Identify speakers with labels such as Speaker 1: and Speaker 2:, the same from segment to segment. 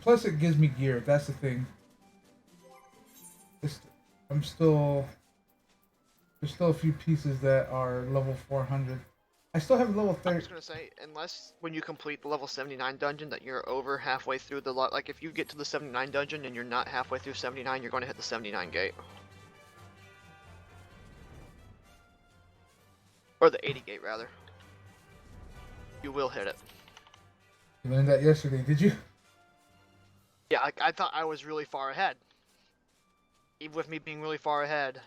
Speaker 1: Plus, it gives me gear. That's the thing. It's, I'm still. There's still a few pieces that are level 400. I still have level
Speaker 2: I'm
Speaker 1: 30.
Speaker 2: just gonna say, unless when you complete the level 79 dungeon that you're over halfway through the lot. Like if you get to the 79 dungeon and you're not halfway through 79, you're going to hit the 79 gate. Or the 80 gate, rather. You will hit it.
Speaker 1: You learned that yesterday, did you?
Speaker 2: Yeah, I thought I was really far ahead. Even with me being really far ahead,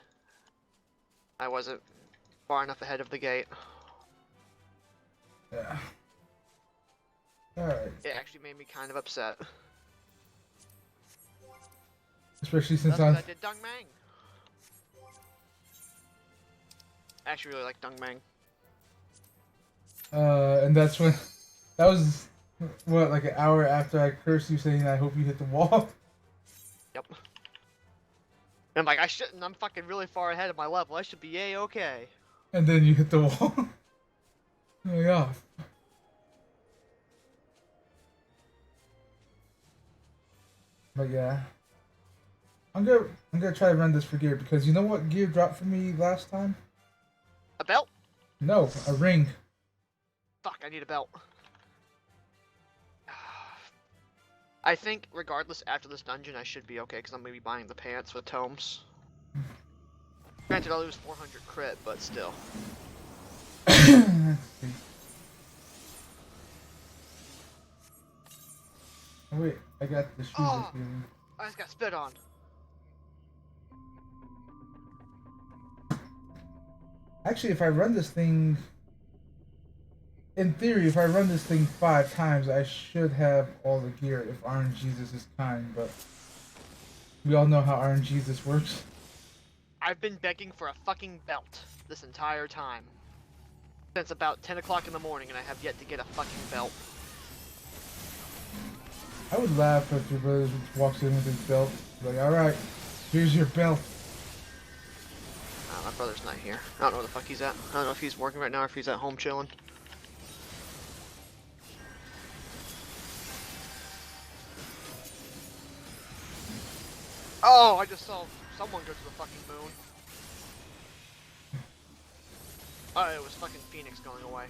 Speaker 2: I wasn't far enough ahead of the gate.
Speaker 1: Yeah. Alright.
Speaker 2: It actually made me kind of upset.
Speaker 1: Especially since
Speaker 2: That's because
Speaker 1: I'm.
Speaker 2: I did Dung Mang. I actually really like Dung Mang.
Speaker 1: And that's when. That was. What, like an hour after I cursed you saying I hope you hit the wall?
Speaker 2: Yep. And I'm like, I shouldn't. I'm fucking really far ahead of my level. I should be A-okay.
Speaker 1: And then you hit the wall. Oh, yeah. But yeah. I'm gonna try to run this for gear because you know what gear dropped for me last time?
Speaker 2: A belt?
Speaker 1: No, a ring.
Speaker 2: Fuck, I need a belt. I think, regardless, after this dungeon, I should be okay, because I'm going to be buying the pants with tomes. Granted, I'll lose 400 crit, but still.
Speaker 1: Let's see. Oh, wait, I got the shoes
Speaker 2: Oh!
Speaker 1: this evening.
Speaker 2: I just got spit on.
Speaker 1: Actually, if I run this thing, in theory, if I run this thing 5 times, I should have all the gear if RNGesus is kind, but we all know how RNGesus works.
Speaker 2: I've been begging for a fucking belt this entire time. Since about 10 o'clock in the morning, and I have yet to get a fucking belt.
Speaker 1: I would laugh if your brother just walks in with his belt. Like, alright, here's your belt.
Speaker 2: My brother's not here. I don't know where the fuck he's at. I don't know if he's working right now or if he's at home chilling. Oh, I just saw someone go to the fucking moon. Oh, it was fucking Phoenix going away.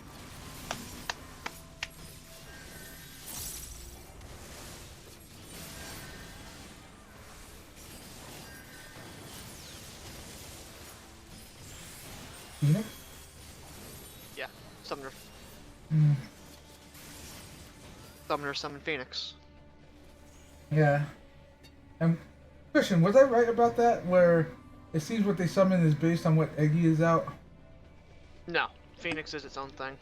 Speaker 1: Phoenix?
Speaker 2: Yeah, Summoner.
Speaker 1: Hmm.
Speaker 2: Summoner summon Phoenix.
Speaker 1: Yeah. And, Christian, was I right about that? Where it seems what they summon is based on what Eggy is out?
Speaker 2: No, Phoenix is its own thing.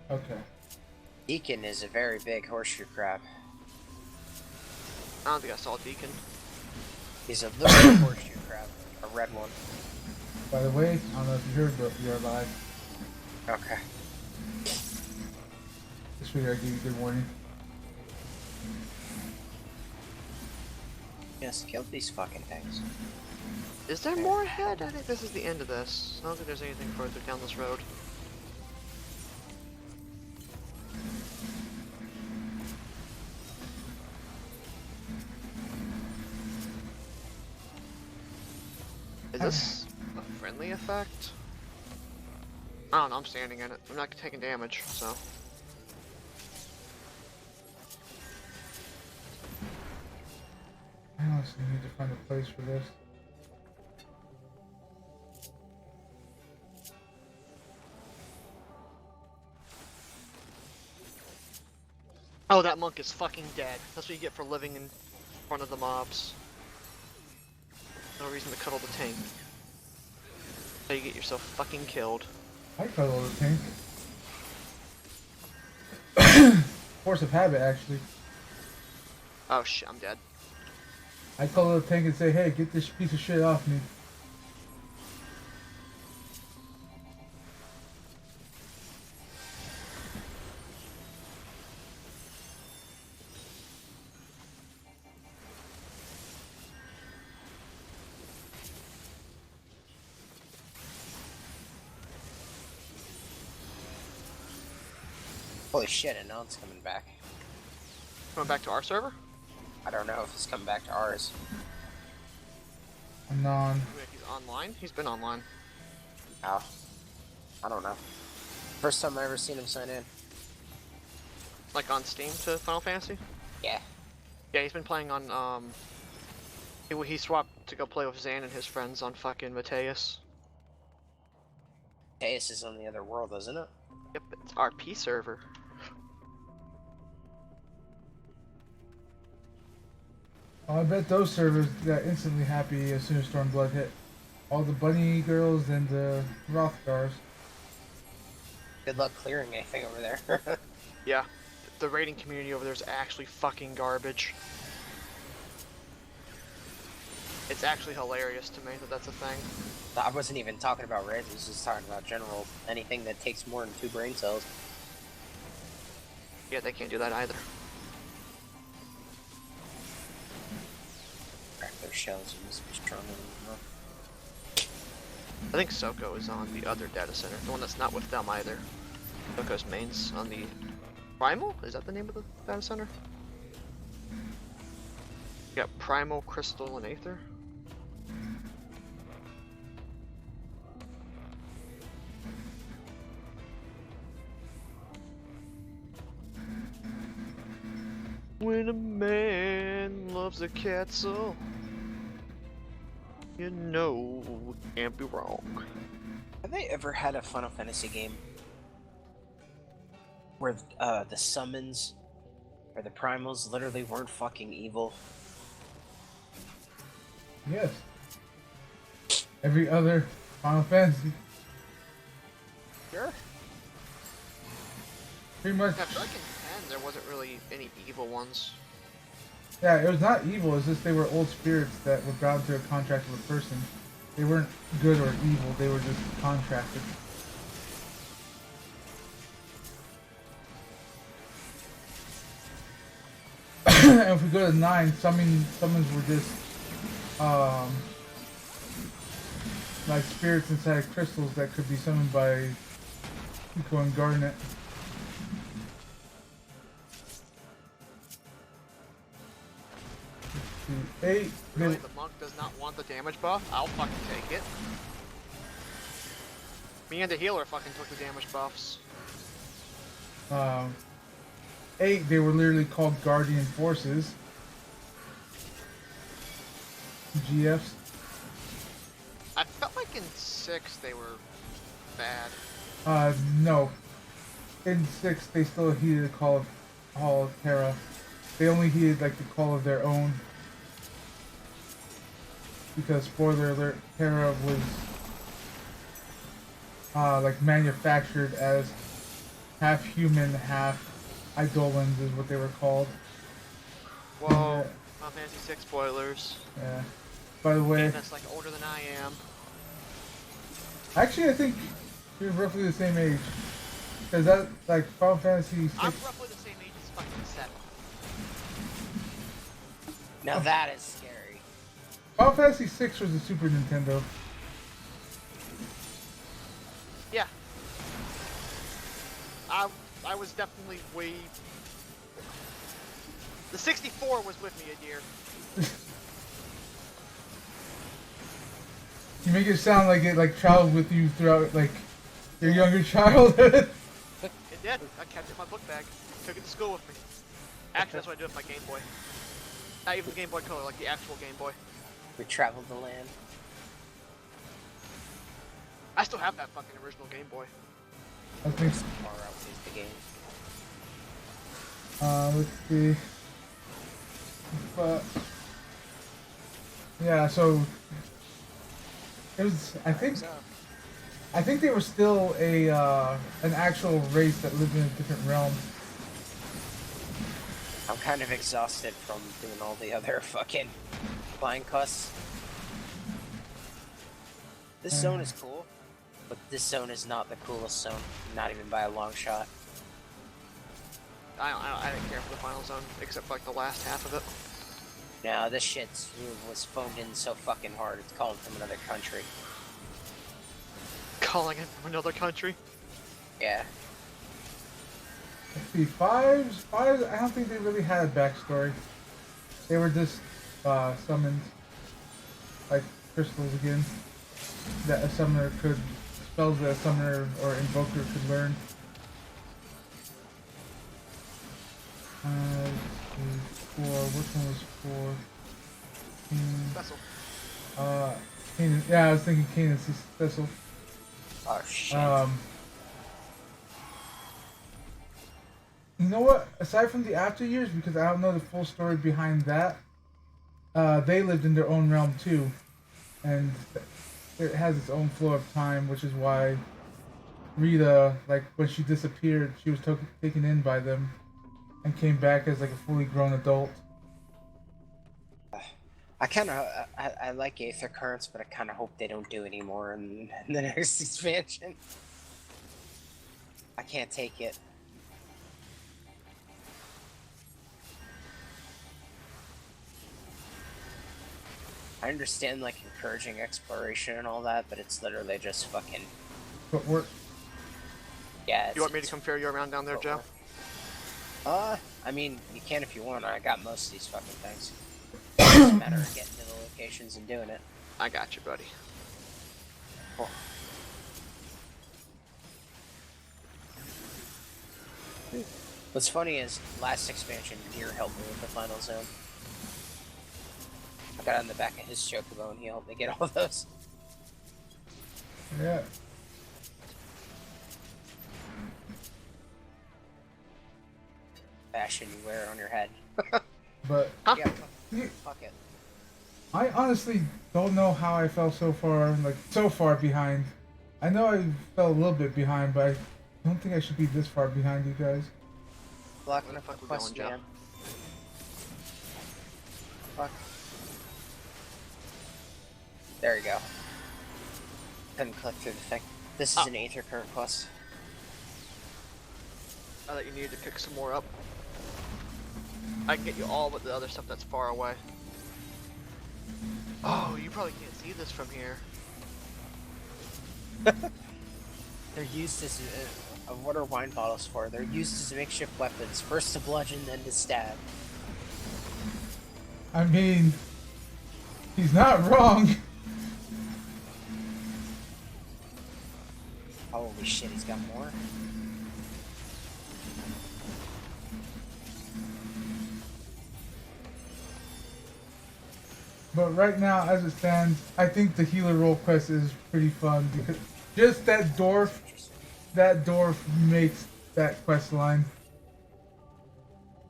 Speaker 1: Okay.
Speaker 3: Deacon is a very big horseshoe crab.
Speaker 2: I don't think I saw Deacon.
Speaker 3: He's a little horseshoe crab, a red one.
Speaker 1: By the way, I don't know if you heard, but you're alive.
Speaker 3: Okay.
Speaker 1: Just figured I'd give you a good warning.
Speaker 3: Just killed these fucking things.
Speaker 2: Is there more ahead? I think this is the end of this. I don't think there's anything further down this road. Is this a friendly effect? I don't know, I'm standing in it. I'm not taking damage, so.
Speaker 1: I honestly need to find a place for this.
Speaker 2: Oh, that monk is fucking dead. That's what you get for living in front of the mobs. No reason to cuddle the tank. So you get yourself fucking killed.
Speaker 1: I cuddle the tank. Force of habit, actually.
Speaker 2: Oh shit, I'm dead.
Speaker 1: I cuddle the tank and say, hey, get this piece of shit off me.
Speaker 3: Holy shit, and now it's coming back.
Speaker 2: Going back to our server?
Speaker 3: I don't know if he's coming back to ours.
Speaker 1: Anon.
Speaker 2: Wait, he's online? He's been online.
Speaker 3: Oh, I don't know. First time I ever seen him sign in.
Speaker 2: Like on Steam to Final Fantasy?
Speaker 3: Yeah.
Speaker 2: Yeah, he's been playing on, he swapped to go play with Zan and his friends on fucking Mateus.
Speaker 3: Deus is on the other world, isn't it?
Speaker 2: Yep, it's RP server.
Speaker 1: I bet those servers got instantly happy as soon as Stormblood hit. All the bunny girls and the Rothgars.
Speaker 3: Good luck clearing anything over there.
Speaker 2: Yeah, the raiding community over there is actually fucking garbage. It's actually hilarious to me that that's a thing.
Speaker 3: I wasn't even talking about raids, I was just talking about general, anything that takes more than 2 brain cells.
Speaker 2: Yeah, they can't do that either.
Speaker 3: Crack their shells, you must be stronger than them.
Speaker 2: I think Soko is on the other data center, the one that's not with them either. Soko's main's on the Primal? Is that the name of the data center? You got Primal, Crystal, and Aether. When a man loves a cat so, you know it can't be wrong.
Speaker 3: Have they ever had a Final Fantasy game where the summons or the primals literally weren't fucking evil?
Speaker 1: Yes. Every other Final Fantasy.
Speaker 3: Sure.
Speaker 1: Pretty much.
Speaker 2: Yeah, I feel like in 10 there wasn't really any evil ones.
Speaker 1: Yeah, it was not evil, it's just they were old spirits that were bound to a contract with a person. They weren't good or evil, they were just contracted. And if we go to 9, summons were just like spirits inside of crystals that could be summoned by Pico and Garnet. Let's see, 8.
Speaker 2: Really, the monk does not want the damage buff? I'll fucking take it. Me and the healer fucking took the damage buffs.
Speaker 1: 8, they were literally called Guardian Forces. GFs.
Speaker 2: I felt like in 6 they were bad.
Speaker 1: No. In 6, they still heeded the call of Terra. They only heeded like the call of their own. Because spoiler alert, Terra was like manufactured as half human, half Eidolons is what they were called.
Speaker 2: Whoa, Final Fantasy 6 spoilers.
Speaker 1: Yeah. By the way,
Speaker 2: That's like older than I am.
Speaker 1: actually I think you're roughly the same age. Cause that like Final Fantasy 6.
Speaker 2: I'm roughly the same age as fucking 7.
Speaker 3: Now that is scary.
Speaker 1: Final Fantasy 6 was a Super Nintendo.
Speaker 2: Yeah. I was definitely way... The 64 was with me a year.
Speaker 1: You make it sound like it like traveled with you throughout like your younger childhood.
Speaker 2: It did. I kept it in my book bag. Took it to school with me. Actually, that's what I do with my Game Boy. Not even the Game Boy Color, like the actual Game Boy.
Speaker 3: We traveled the land.
Speaker 2: I still have that fucking original Game Boy.
Speaker 1: I think.
Speaker 3: Far outweighs the game.
Speaker 1: Let's see. But yeah, so it was. I think they were still an actual race that lived in a different realm.
Speaker 3: I'm kind of exhausted from doing all the other fucking flying quests. This zone is cool, but this zone is not the coolest zone, not even by a long shot.
Speaker 2: I didn't care for the final zone, except for like the last half of it.
Speaker 3: No, this shit was phoned in so fucking hard, it's calling from another country.
Speaker 2: Calling it from another country?
Speaker 3: Yeah.
Speaker 1: Let's see, fives. I don't think they really had a backstory. They were just summoned like crystals again. That a summoner could spells that a summoner or invoker could learn. Let's see, 4. Which one was 4?
Speaker 2: Vessel.
Speaker 1: Kanan, yeah, I was thinking Kanan's Thistle.
Speaker 3: Oh shit.
Speaker 1: You know what? Aside from the after years, because I don't know the full story behind that, they lived in their own realm too, and it has its own flow of time, which is why Rita, like when she disappeared, she was taken in by them, and came back as like a fully grown adult.
Speaker 3: I like Aether currents, but I kind of hope they don't do any more in the next expansion. I can't take it. I understand like encouraging exploration and all that, but it's literally just fucking.
Speaker 1: But we're
Speaker 3: Yeah.
Speaker 2: You want me to come ferry you around down there, Joe?
Speaker 3: I mean, you can if you want. I got most of these fucking things. It's just a matter of getting to the locations and doing it.
Speaker 2: I got you, buddy.
Speaker 3: Cool. What's funny is, last expansion, Gear helped me with the final zone. I got on the back of his chocobo and he helped me get all those.
Speaker 1: yeah.
Speaker 3: Fashion you wear on your head.
Speaker 1: But
Speaker 2: Huh?
Speaker 3: Yeah, fuck it.
Speaker 1: I honestly don't know how I fell so far behind. I know I fell a little bit behind, but I don't think I should be this far behind you guys.
Speaker 3: Block
Speaker 2: Where the fuck we
Speaker 3: quest,
Speaker 2: going, Joe?
Speaker 3: man. Fuck. There you go. Couldn't click through the thing. This is an Aether current quest.
Speaker 2: I thought you needed to pick some more up. I can get you all but the other stuff that's far away. Oh, you probably can't see this from here.
Speaker 3: They're used as what are wine bottles for? They're used as makeshift weapons, first to bludgeon, then to stab.
Speaker 1: I mean, he's not wrong.
Speaker 3: Holy shit, he's got more.
Speaker 1: But right now, as it stands, I think the healer role quest is pretty fun because just that dwarf makes that quest line.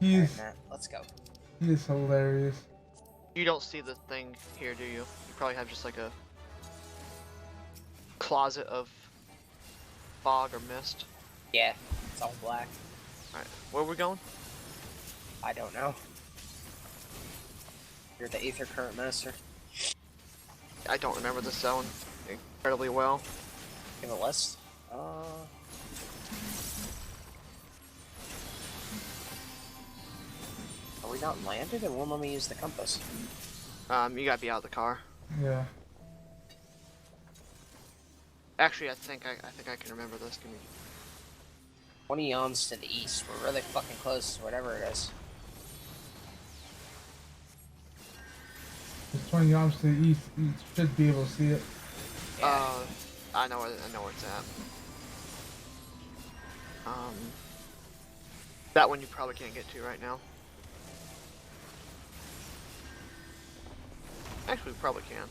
Speaker 3: Alright, Matt, let's go.
Speaker 1: He is hilarious.
Speaker 2: You don't see the thing here, do you? You probably have just like a closet of fog or mist.
Speaker 3: Yeah, it's all black.
Speaker 2: Alright, where are we going?
Speaker 3: I don't know. You're the Aether current master.
Speaker 2: I don't remember this zone incredibly well.
Speaker 3: Give a list. Are we not landed? It won't let me use the compass.
Speaker 2: You gotta be out of the car.
Speaker 1: Yeah.
Speaker 2: Actually, I think I can remember this. Give me.
Speaker 3: 20 yawns to the east. We're really fucking close to whatever it is.
Speaker 1: There's 20 arms to the east. You should be able to see it.
Speaker 3: Yeah.
Speaker 2: I know where it's at. That one you probably can't get to right now. Actually, we probably can.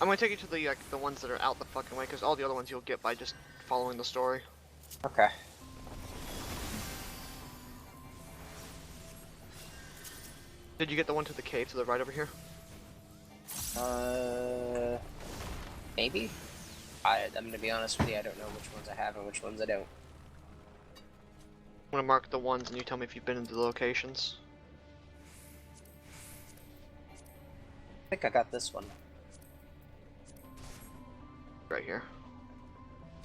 Speaker 2: I'm gonna take you to the ones that are out the fucking way, because all the other ones you'll get by just following the story.
Speaker 3: Okay.
Speaker 2: Did you get the one to the cave to the right over here?
Speaker 3: Maybe? I'm gonna be honest with you, I don't know which ones I have and which ones I don't.
Speaker 2: I'm gonna mark the ones and you tell me if you've been into the locations.
Speaker 3: I think I got this one.
Speaker 2: Right here.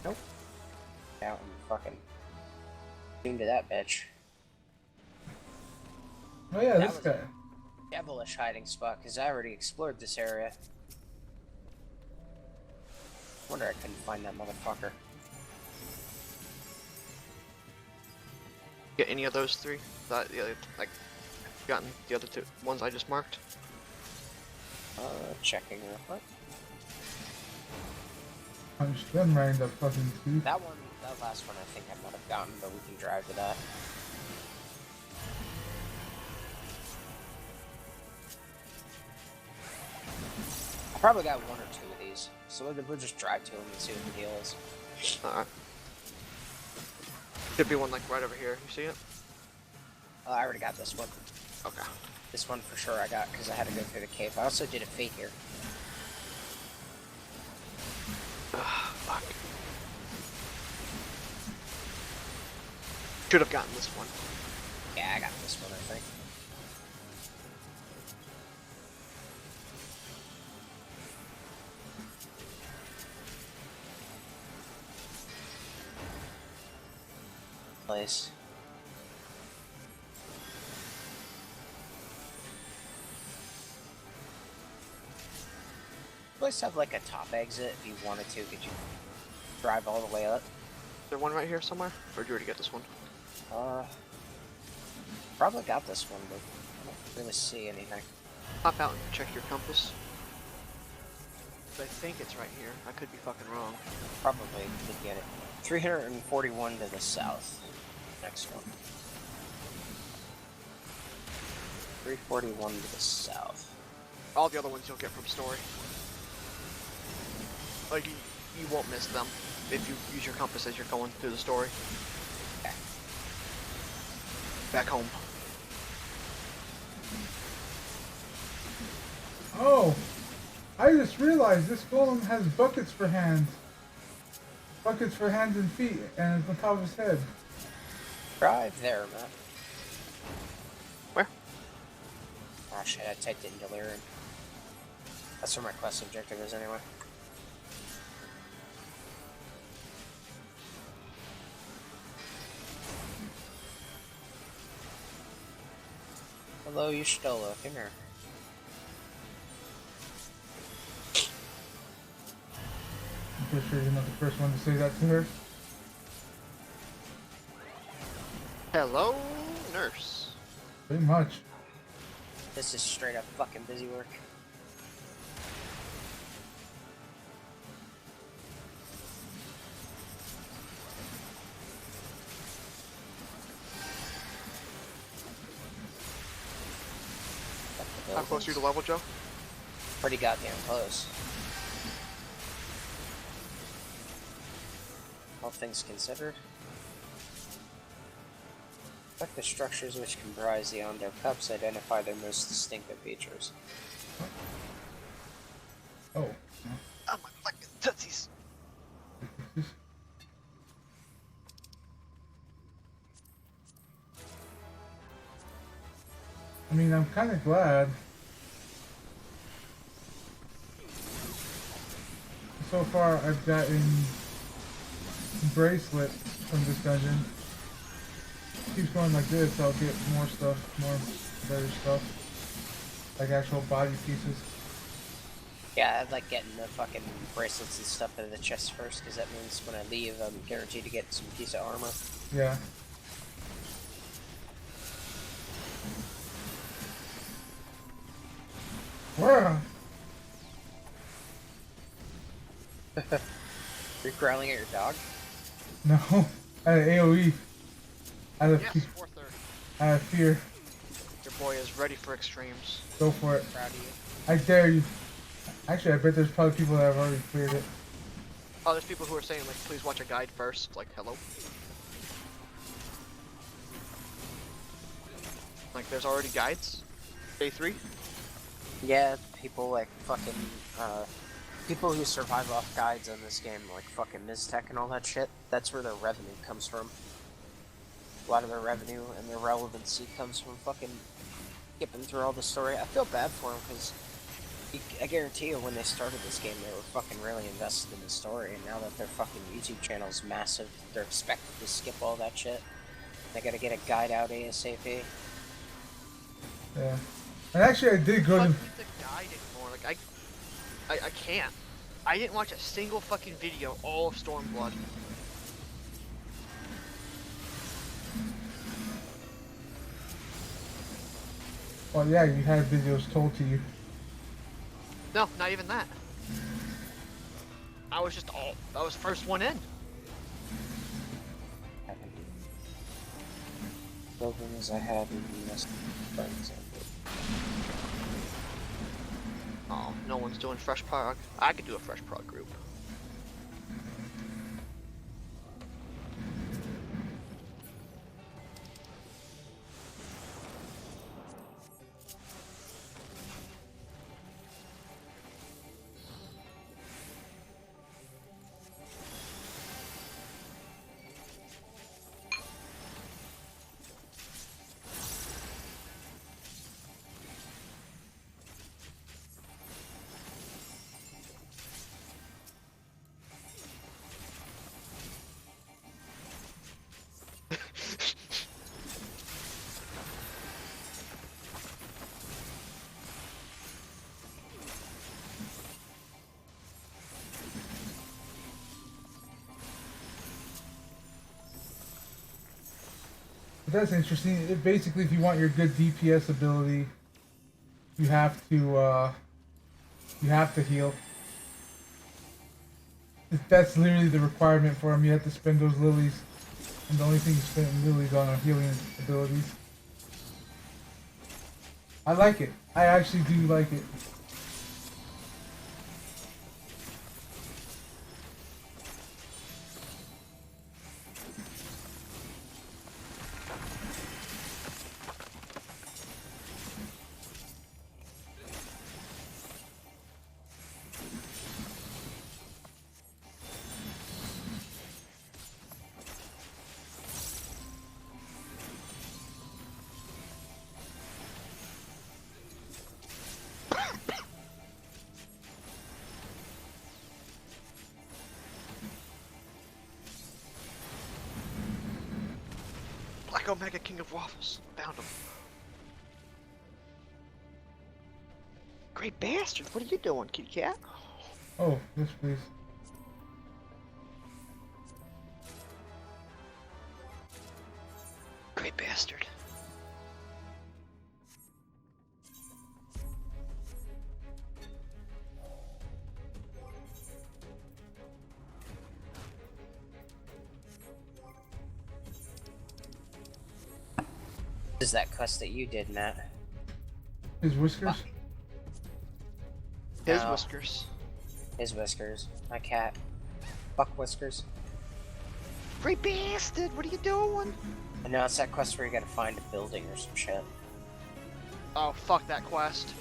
Speaker 3: Nope. Yeah, I'm fucking tuned to that bitch.
Speaker 1: Oh yeah,
Speaker 3: That
Speaker 1: this
Speaker 3: was
Speaker 1: guy.
Speaker 3: Devilish hiding spot, because I already explored this area. Wonder I couldn't find that motherfucker.
Speaker 2: Get any of those three? Like, gotten the other two ones I just marked?
Speaker 3: Checking real quick.
Speaker 1: Punch them right in the fucking teeth.
Speaker 3: That last one I think I might have gotten, but we can drive to that. I probably got one or two of these, so we'll just drive to them and see what the deal is.
Speaker 2: Alright. Could be one like right over here. You see it?
Speaker 3: I already got this one.
Speaker 2: Okay.
Speaker 3: This one for sure I got because I had to go through the cave. I also did a fate here.
Speaker 2: Fuck. Should have gotten this one.
Speaker 3: Yeah, I got this one, I think. Place. Place have like a top exit if you wanted to. Could you drive all the way up?
Speaker 2: Is there one right here somewhere? Or did you already get this one?
Speaker 3: Probably got this one, but I don't really see anything.
Speaker 2: Pop out and check your compass. I think it's right here. I could be fucking wrong.
Speaker 3: Probably did get it. 341 to the south. Next one. 341 to the south.
Speaker 2: All the other ones you'll get from story. Like, you won't miss them if you use your compass as you're going through the story.
Speaker 3: Okay.
Speaker 2: Back home.
Speaker 1: Oh! I just realized this golem has buckets for hands. Buckets for hands and feet, and it's on top of his head.
Speaker 3: Drive there, man.
Speaker 2: Where?
Speaker 3: Oh shit, I typed it in Delirium. That's where my quest objective is anyway. Hello, Yushtola, come here.
Speaker 1: I'm pretty sure you're not the first one to say that to her.
Speaker 2: Hello, nurse.
Speaker 1: Pretty much.
Speaker 3: This is straight up fucking busy work.
Speaker 2: How close are you to level, Joe?
Speaker 3: Pretty goddamn close. All things considered. Like the structures which comprise the Ondo cups identify their most distinctive features.
Speaker 1: Oh.
Speaker 2: Oh my fucking tootsies.
Speaker 1: I mean, I'm kind of glad. So far, I've gotten bracelet from this dungeon. Keeps going like this, I'll get more stuff, more better stuff, like actual body pieces.
Speaker 3: Yeah, I like getting the fucking bracelets and stuff out of the chest first, because that means when I leave, I'm guaranteed to get some piece of armor.
Speaker 1: Yeah. Where?
Speaker 3: You're growling at your dog?
Speaker 1: No, I had AOE. Out of,
Speaker 2: Yes, 430.
Speaker 1: out of fear.
Speaker 2: Your boy is ready for extremes.
Speaker 1: Go for it.
Speaker 3: Proud of you.
Speaker 1: I dare you. Actually, I bet there's probably people that have already cleared it.
Speaker 2: Oh, there's people who are saying, like, please watch a guide first. Like, hello? Like, there's already guides? Day 3?
Speaker 3: Yeah, people like fucking, people who survive off guides on this game, like fucking Miztech and all that shit, that's where their revenue comes from. A lot of their revenue and their relevancy comes from fucking skipping through all the story. I feel bad for them, because I guarantee you when they started this game, they were fucking really invested in the story, and now that their fucking YouTube channel is massive, they're expected to skip all that shit. They gotta get a guide out ASAP.
Speaker 1: Yeah. And actually, I did go
Speaker 2: I
Speaker 1: to.
Speaker 2: don't need the guide anymore. Like, I can't. I didn't watch a single fucking video all of Stormblood.
Speaker 1: Well, yeah, you had videos told to you.
Speaker 2: No, not even that. I was first one in.
Speaker 3: Programs I had in US friends.
Speaker 2: Oh, no one's doing fresh prog. I could do a fresh prog group.
Speaker 1: But that's interesting. Basically, if you want your good DPS ability, you have to heal. That's literally the requirement for him. You have to spend those lilies, and the only thing you spend lilies on are healing abilities. I like it. I actually do like it.
Speaker 2: Black Omega King of Waffles. Found him. Great bastard, what are you doing, kitty cat?
Speaker 1: Oh, yes, please.
Speaker 2: Great bastard.
Speaker 3: Is that quest that you did, Matt?
Speaker 1: His whiskers?
Speaker 2: His
Speaker 3: No.
Speaker 2: whiskers.
Speaker 3: His whiskers. My cat. Fuck whiskers.
Speaker 2: Great bastard, what are you doing?
Speaker 3: And now it's that quest where you gotta find a building or some shit.
Speaker 2: Oh, fuck that quest.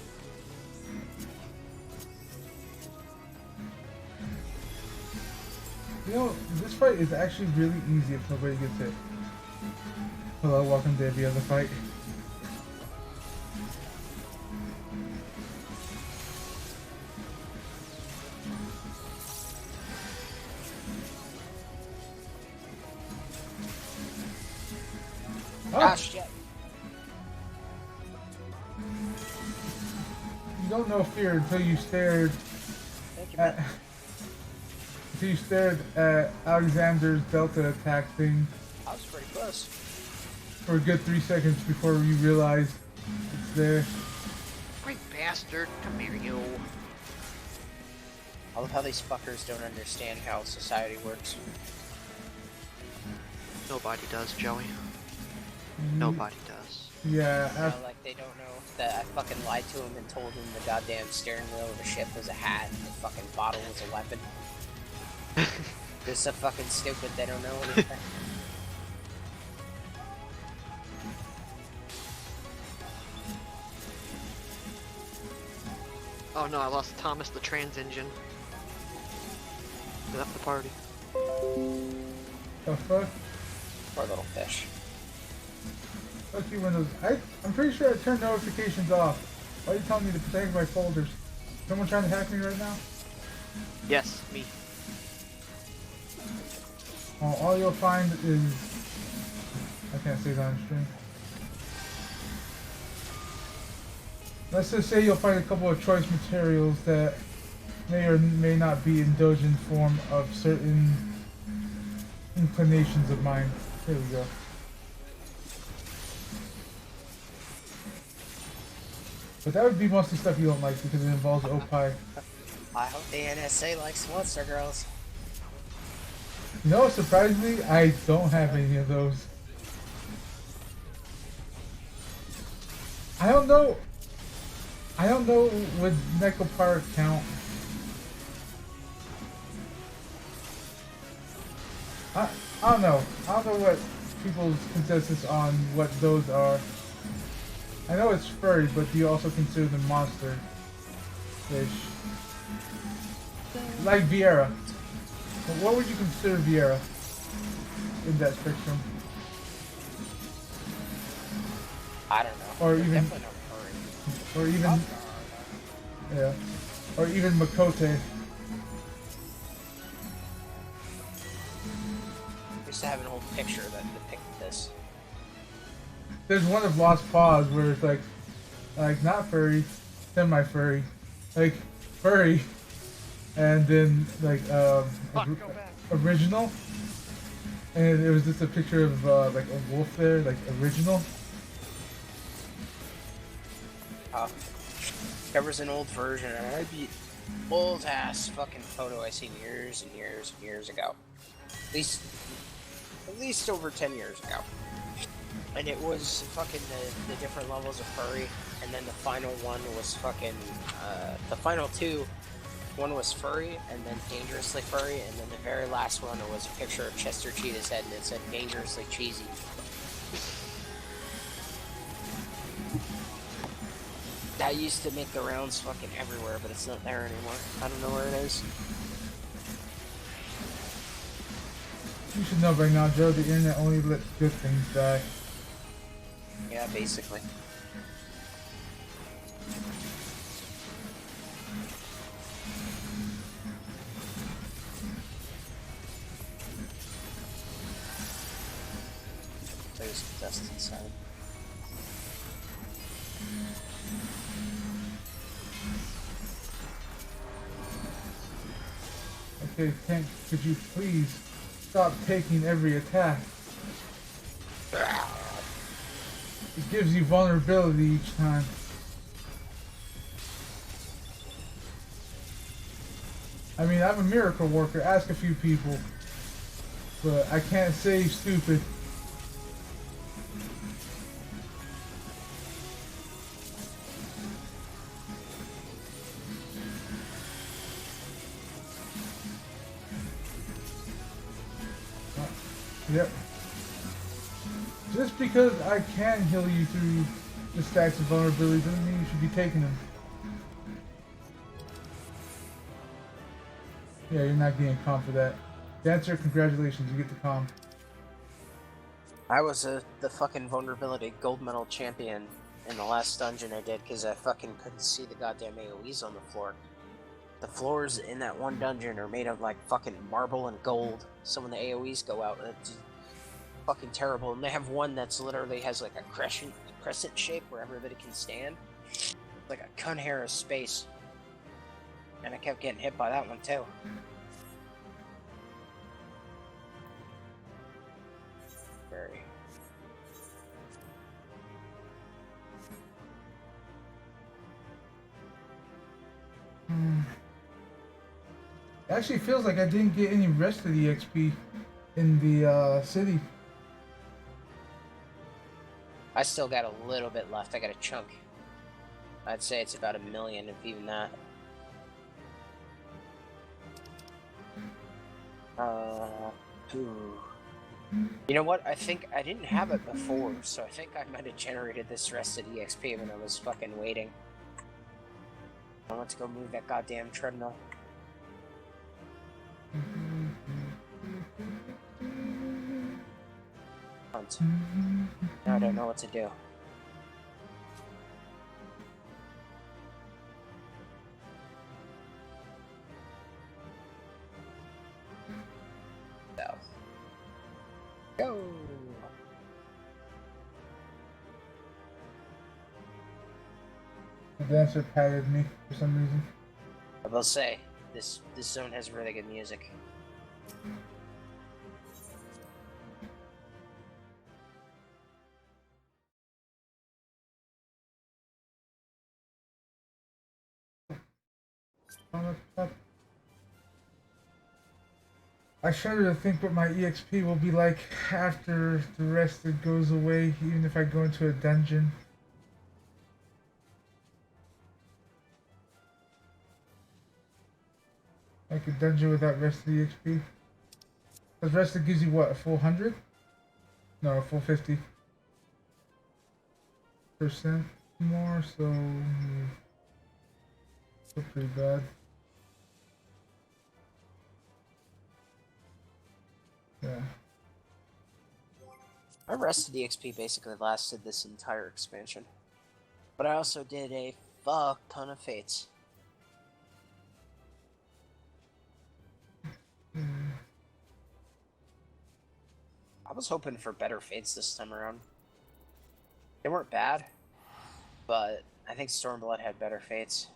Speaker 1: You know, this fight is actually really easy if nobody gets hit. Hello, welcome to every other fight.
Speaker 3: Ah, shit.
Speaker 1: You don't know fear until you stared
Speaker 3: Thank you,
Speaker 1: at
Speaker 3: man.
Speaker 1: until you stared at Alexander's Delta attack thing
Speaker 3: I was pretty close.
Speaker 1: for a good 3 seconds before you realized it's there.
Speaker 2: Great bastard, come here, you.
Speaker 3: I love how these fuckers don't understand how society works.
Speaker 2: Nobody does, Joey. Nobody does.
Speaker 1: Yeah,
Speaker 3: You know, like they don't know that I fucking lied to him and told him the goddamn steering wheel of a ship was a hat and the fucking bottle was a weapon. They're so fucking stupid they don't know anything.
Speaker 2: Oh no, I lost Thomas the trans engine. He left the party.
Speaker 1: the fuck?
Speaker 3: Poor little fish.
Speaker 1: Fuck you, Windows. I'm pretty sure I turned notifications off. Why are you telling me to protect my folders? Someone trying to hack me right now?
Speaker 2: Yes, me.
Speaker 1: All you'll find is... I can't say that on stream. Let's just say you'll find a couple of choice materials that may or may not be in Dojin form of certain inclinations of mine. There we go. But that would be mostly stuff you don't like because it involves Opie.
Speaker 3: I hope the NSA likes monster girls.
Speaker 1: You know, surprisingly, I don't have any of those. I don't know. I don't know would Necropart count. I don't know. I don't know what people's consensus on what those are. I know it's furry, but do you also consider them monster fish? Like Vieira. What would you consider Vieira in that spectrum?
Speaker 3: I don't know.
Speaker 1: Or
Speaker 3: They're
Speaker 1: even,
Speaker 3: definitely not furry.
Speaker 1: or even, yeah, or even Makote.
Speaker 3: I used to have an old picture that depicted this.
Speaker 1: There's one of Lost Paws where it's like not furry, semi-furry, like furry, and then like
Speaker 2: Fuck, go back.
Speaker 1: original, and it was just a picture of like a wolf there, like original.
Speaker 3: There was an old version, and I'd be old ass fucking photo I seen years and years and years ago. At least over 10 years ago. And it was fucking the different levels of furry, and then the final one was fucking, the final two, one was furry, and then dangerously furry, and then the very last one was a picture of Chester Cheetah's head, and it said dangerously cheesy. That used to make the rounds fucking everywhere, but it's not there anymore. I don't know where it is.
Speaker 1: You should know by now, Joe. The internet only lets good things die.
Speaker 3: Yeah, basically. There's some dust inside.
Speaker 1: Okay, Tank, could you please stop taking every attack? It gives you vulnerability each time. I mean, I'm a miracle worker. Ask a few people. But I can't say stupid. Yep. Just because I can heal you through the stacks of vulnerability doesn't mean you should be taking them. Yeah, you're not getting calm for that. Dancer, congratulations, you get the calm.
Speaker 3: I was the fucking vulnerability gold medal champion in the last dungeon I did because I fucking couldn't see the goddamn AoEs on the floor. The floors in that one dungeon are made of like fucking marble and gold, so when the AoEs go out, it's fucking terrible. And they have one that's literally has like a crescent shape where everybody can stand. Like a cunt hair of space. And I kept getting hit by that one too. Very.
Speaker 1: It actually feels like I didn't get any rest of the XP in the city.
Speaker 3: I still got a little bit left. I got a chunk. I'd say it's about 1 million, if even that. You know what? I think I didn't have it before, so I think I might have generated this rest of EXP when I was fucking waiting. I want to go move that goddamn treadmill. Now I don't know what to do. So. Go!
Speaker 1: The dancer patted me for some reason.
Speaker 3: I will say, this zone has really good music.
Speaker 1: I shudder to think what my EXP will be like after the rest of it goes away, even if I go into a dungeon. Like a dungeon without rest of the EXP. Because rested gives you what, a full 100? No, a full 50% more, so still pretty bad. Yeah.
Speaker 3: My rest of the XP basically lasted this entire expansion. But I also did a fuck ton of fates. I was hoping for better fates this time around. They weren't bad, but I think Stormblood had better fates.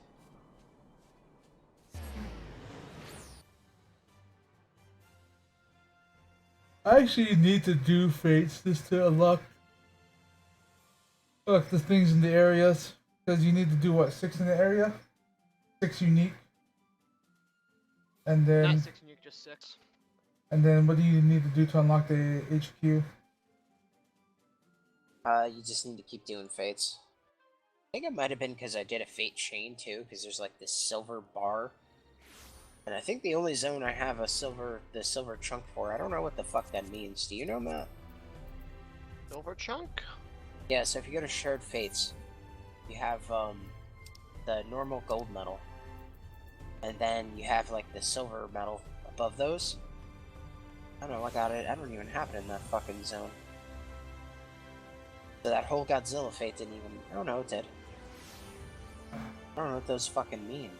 Speaker 1: I actually need to do fates just to unlock the things in the areas. Because you need to do what, 6 in the area? 6 unique. And then
Speaker 2: Not 6 unique, just 6.
Speaker 1: And then what do you need to do to unlock the HQ?
Speaker 3: You just need to keep doing fates. I think it might have been because I did a fate chain too, because there's like this silver bar. And I think the only zone I have the silver chunk for, I don't know what the fuck that means. Do you know, Matt?
Speaker 2: Silver chunk?
Speaker 3: Yeah, so if you go to shared fates, you have the normal gold medal. And then you have like the silver medal above those. I don't know, I got it. I don't even have it in that fucking zone. So that whole Godzilla fate didn't even... I don't know, it did. I don't know what those fucking mean.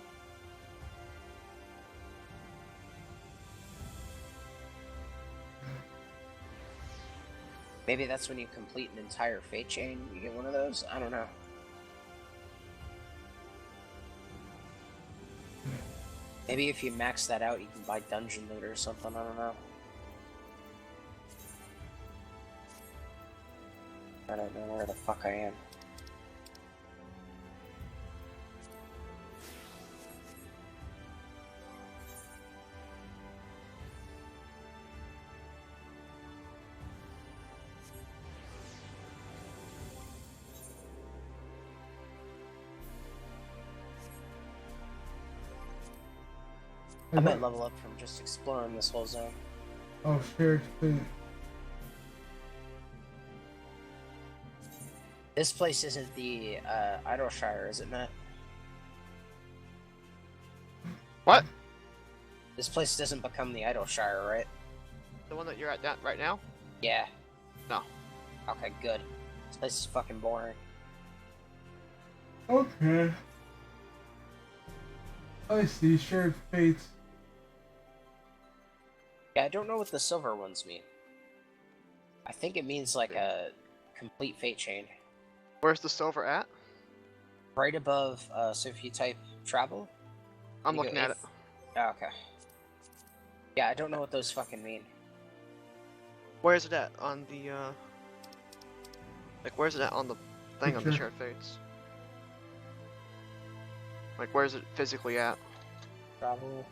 Speaker 3: Maybe that's when you complete an entire fate chain, you get one of those? I don't know. Maybe if you max that out, you can buy dungeon loot or something, I don't know. I don't know where the fuck I am. I might level up from just exploring this whole zone.
Speaker 1: Oh, shared fate.
Speaker 3: This place isn't the Idleshire, is it, Matt?
Speaker 2: What?
Speaker 3: This place doesn't become the Idleshire, right?
Speaker 2: The one that you're at right now?
Speaker 3: Yeah.
Speaker 2: No.
Speaker 3: Okay, good. This place is fucking boring.
Speaker 1: Okay. I see, shared fates.
Speaker 3: Yeah, I don't know what the silver ones mean. I think it means like a complete fate chain.
Speaker 2: Where's the silver at?
Speaker 3: Right above, so if you type travel...
Speaker 2: I'm looking at it.
Speaker 3: Oh, okay. Yeah, I don't know what those fucking mean.
Speaker 2: Where's it at? On the, like, where's it at on the thing on the shared fates? Like, where's it physically at?
Speaker 3: Travel...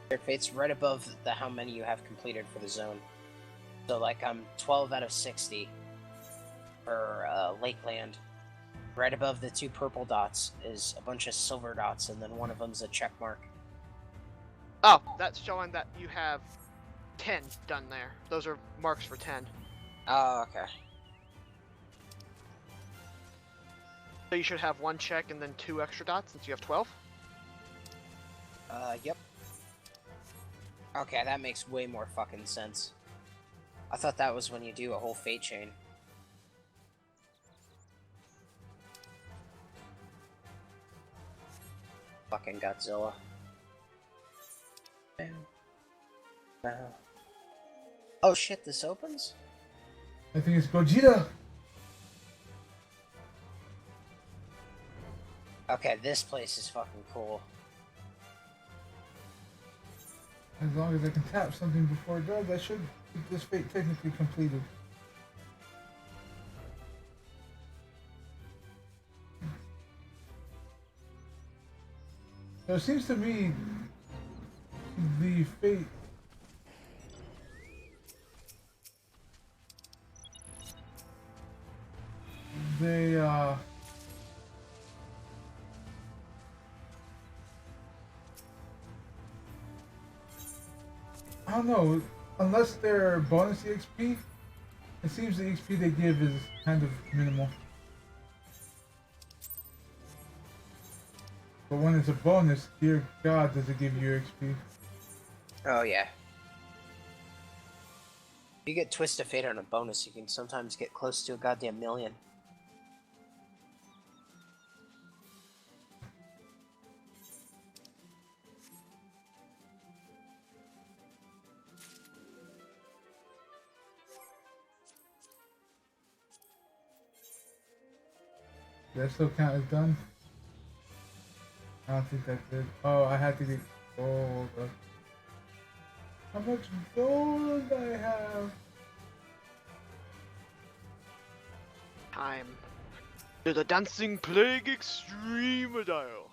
Speaker 3: Shared fates right above the how many you have completed for the zone. So, like, I'm 12 out of 60 for Lakeland. Right above the 2 purple dots is a bunch of silver dots, and then one of them's a check mark.
Speaker 2: Oh, that's showing that you have 10 done there. Those are marks for 10.
Speaker 3: Oh, okay.
Speaker 2: So you should have 1 check and then 2 extra dots since you have 12?
Speaker 3: Yep. Okay, that makes way more fucking sense. I thought that was when you do a whole fate chain. Fucking Godzilla. Oh shit, this opens?
Speaker 1: I think it's Gogeta.
Speaker 3: Okay, this place is fucking cool.
Speaker 1: As long as I can tap something before it does, I should keep this fate technically completed. So it seems to me the fate they I don't know, unless they're bonus EXP, it seems the XP they give is kind of minimal. But when it's a bonus, dear God, does it give you XP.
Speaker 3: Oh yeah. If you get Twist of Fate on a bonus, you can sometimes get close to a goddamn million.
Speaker 1: Does that still count as done? I don't think that did. Oh, I had to get gold. How much gold I have?
Speaker 2: Time. To the Dancing Plague Extreme Dial.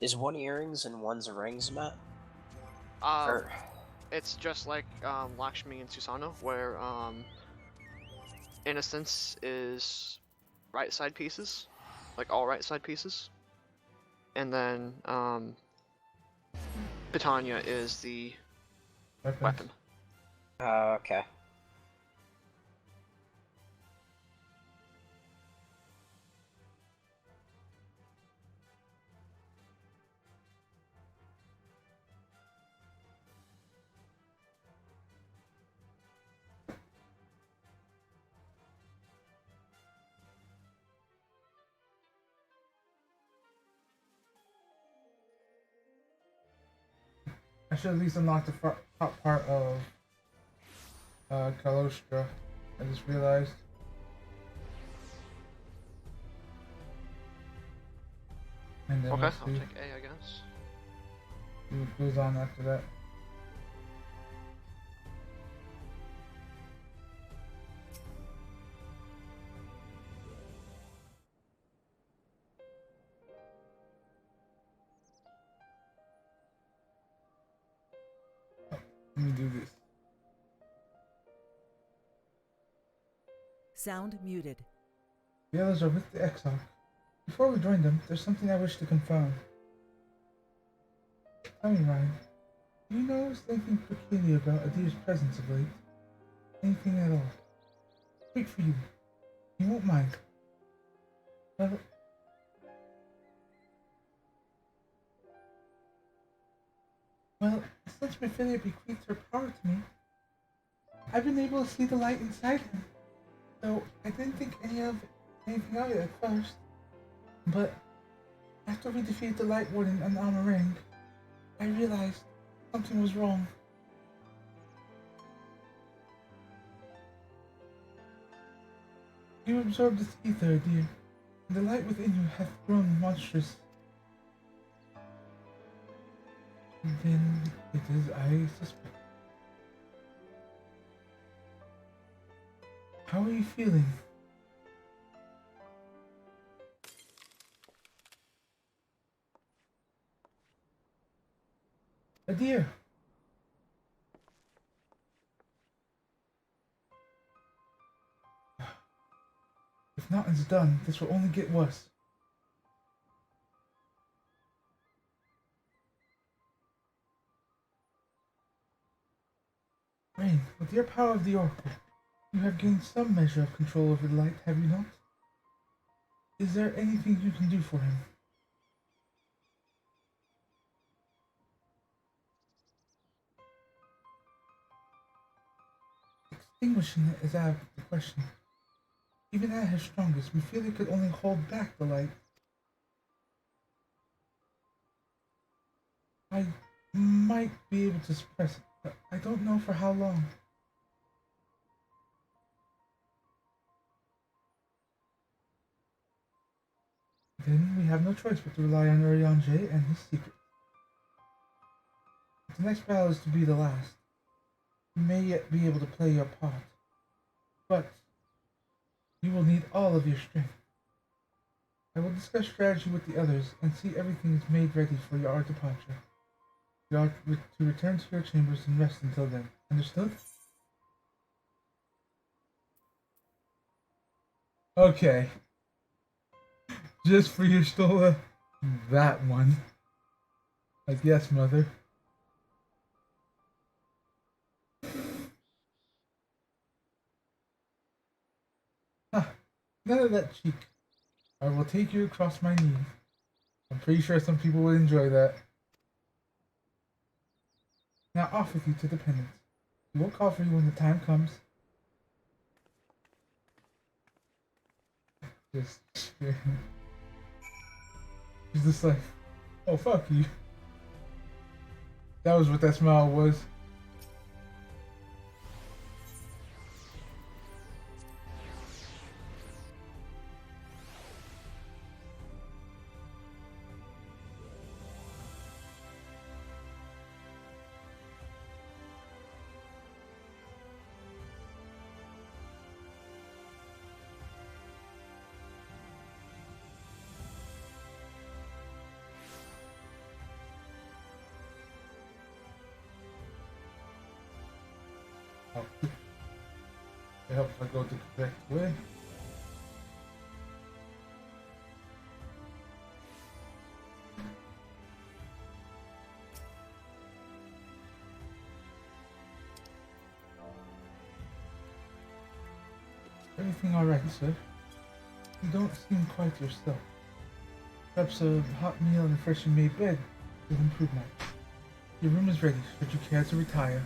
Speaker 3: Is one earrings and one's rings, Matt?
Speaker 2: Um, it's just like Lakshmi and Susanoo, where Innocence is right side pieces, like all right side pieces, and then Pitanya is the weapon.
Speaker 3: Oh, okay.
Speaker 1: I should at least unlock the top part of Kalostra. I just realized. And then
Speaker 2: Okay,
Speaker 1: let's
Speaker 2: I'll
Speaker 1: see,
Speaker 2: take A, I guess.
Speaker 1: see what goes on after that. Let me do this.
Speaker 4: Sound muted.
Speaker 1: The others are with the Exarch. Before we join them, there's something I wish to confirm. Tell me, Ryan, do you notice anything peculiar about Adir's presence of late? Anything at all? Speak for you. You won't mind. Well, since my failure bequeathed her power to me, I've been able to see the light inside him. Though I didn't think anything of it at first. But after we defeated the Light Warden and Amarang, I realized something was wrong. You absorbed its ether, dear, and the light within you hath grown monstrous. Then it is I suspect. How are you feeling? Adir! If nothing's done, this will only get worse. Rain, with your power of the Oracle, you have gained some measure of control over the light, have you not? Is there anything you can do for him? Extinguishing it is out of the question. Even at his strongest, we feel it could only hold back the light. I might be able to suppress it, but I don't know for how long. Then we have no choice but to rely on Urianger and his secret. If the next battle is to be the last, you may yet be able to play your part. but you will need all of your strength. I will discuss strategy with the others and see everything is made ready for your departure. You are to return to your chambers and rest until then. Understood? Okay. Just for your Stola? That one. I guess, mother. Ah, none of that cheek. I will take you across my knees. I'm pretty sure some people would enjoy that. Now off with you to the pendants. We will call for you when the time comes. Just he's just like, oh fuck you. That was what that smile was. Oh, it helps if I go the correct way. Everything alright, sir? You don't seem quite yourself. Perhaps a hot meal and a freshly made bed will improve matters. Your room is ready, should you care to retire.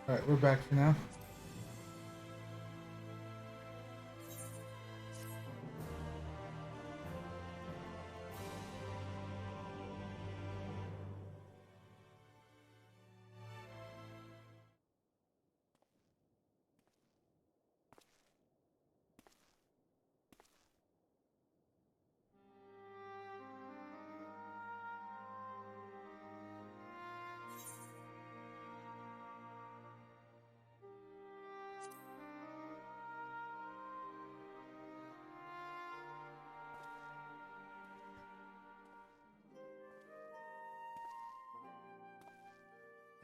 Speaker 1: Alright, we're back for now.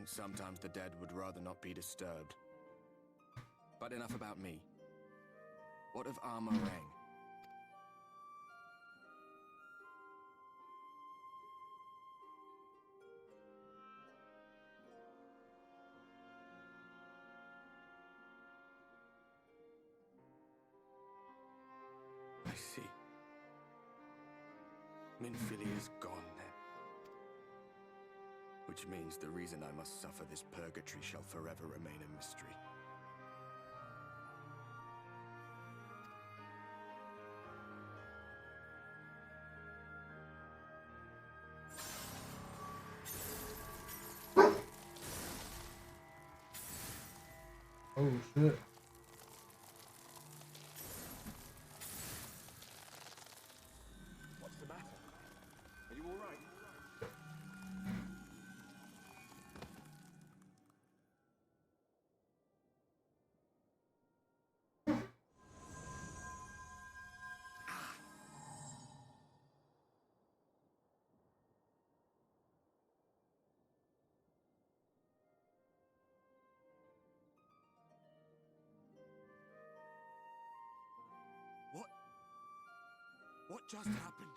Speaker 4: Sometimes the dead would rather not be disturbed. But enough about me. What of Armorang? I see. Minfilia's gone then. Which means the reason I must suffer this purgatory shall forever remain a mystery.
Speaker 1: Oh shit.
Speaker 4: What's the matter? Are you all right? What just happened?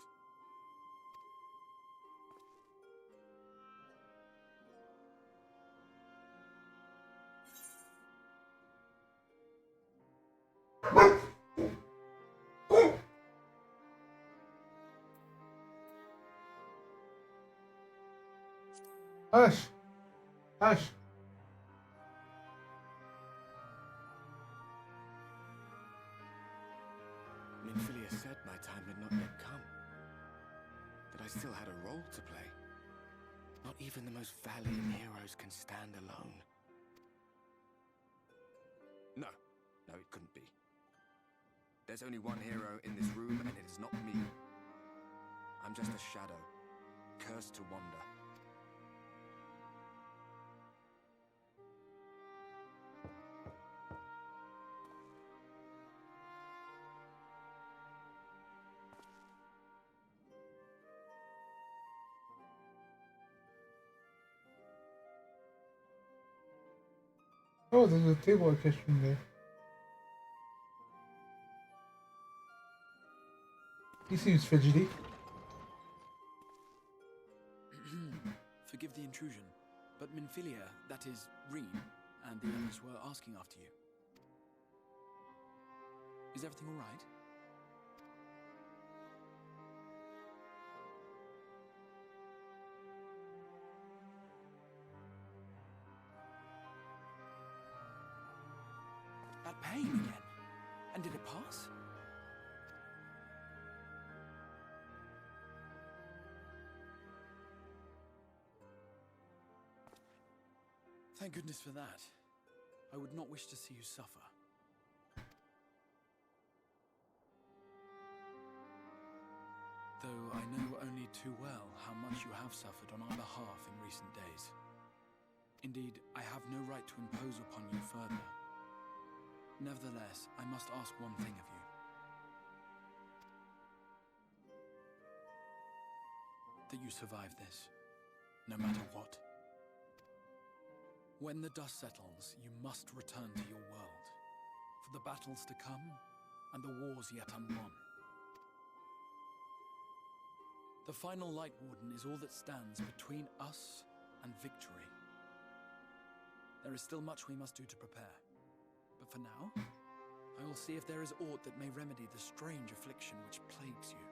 Speaker 1: Hush! Hush!
Speaker 4: Minfilia said my time had not yet come. That I still had a role to play. Not even the most valiant heroes can stand alone. No, it couldn't be. There's only one hero in this room, and it is not me. I'm just a shadow, cursed to wander.
Speaker 1: Oh, there's a table orchestra there. He seems fidgety.
Speaker 5: Forgive the intrusion, but Minfilia, that is, Reed, and the others were asking after you. Is everything all right? That pain again? And did it pass? Thank goodness for that. I would not wish to see you suffer. Though I know only too well how much you have suffered on our behalf in recent days. Indeed, I have no right to impose upon you further. Nevertheless, I must ask one thing of you. That you survive this, no matter what. When the dust settles, you must return to your world, for the battles to come, and the wars yet unwon. The final Light Warden is all that stands between us and victory. There is still much we must do to prepare, but for now, I will see if there is aught that may remedy the strange affliction which plagues you.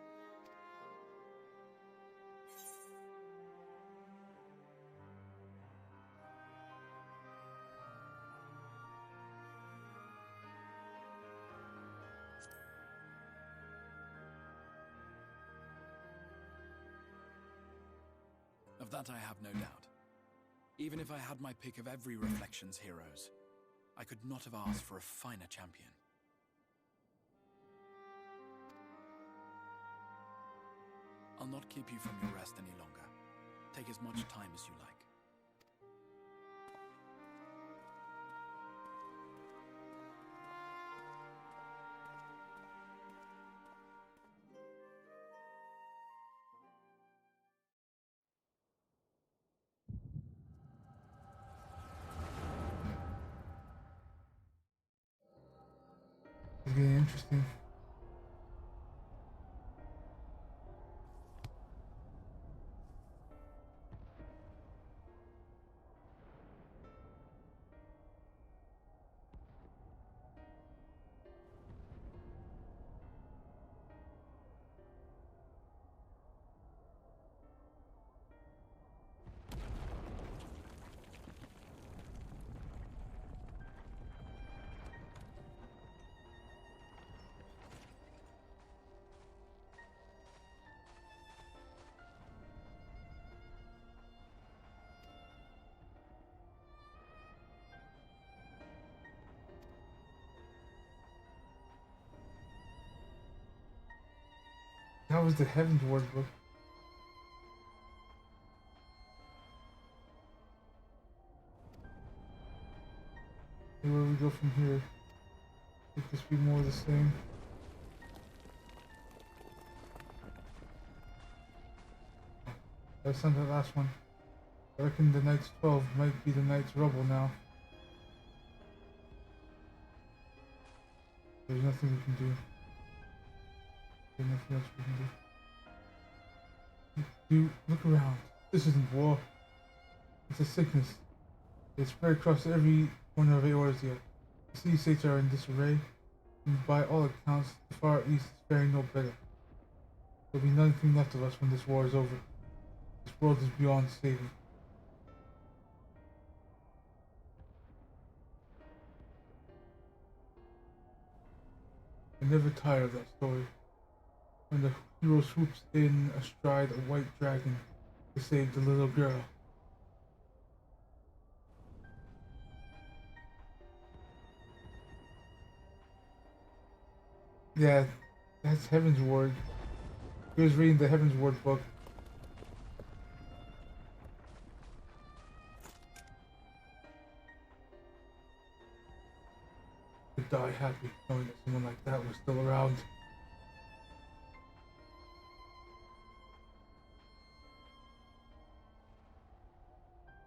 Speaker 5: that I have no doubt. Even if I had my pick of every Reflections heroes, I could not have asked for a finer champion. I'll not keep you from your rest any longer. Take as much time as you like.
Speaker 1: It's getting interesting. That was the Heaven's Ward book. Okay, where we go from here? Could this be more of the same? That's not the last one. I reckon the Knight's 12 might be the Knight's Rubble now. There's nothing we can do. There's nothing else we can do. Dude, look around. This isn't war. It's a sickness. It's spread across every corner of Eorzea. The city states are in disarray, and by all accounts, the Far East is faring no better. There'll be nothing left of us when this war is over. This world is beyond saving. I never tire of that story. When the hero swoops in astride a white dragon to save the little girl. Yeah, that's Heaven's Ward. He was reading the Heaven's Ward book. Could die happy knowing that someone like that was still around.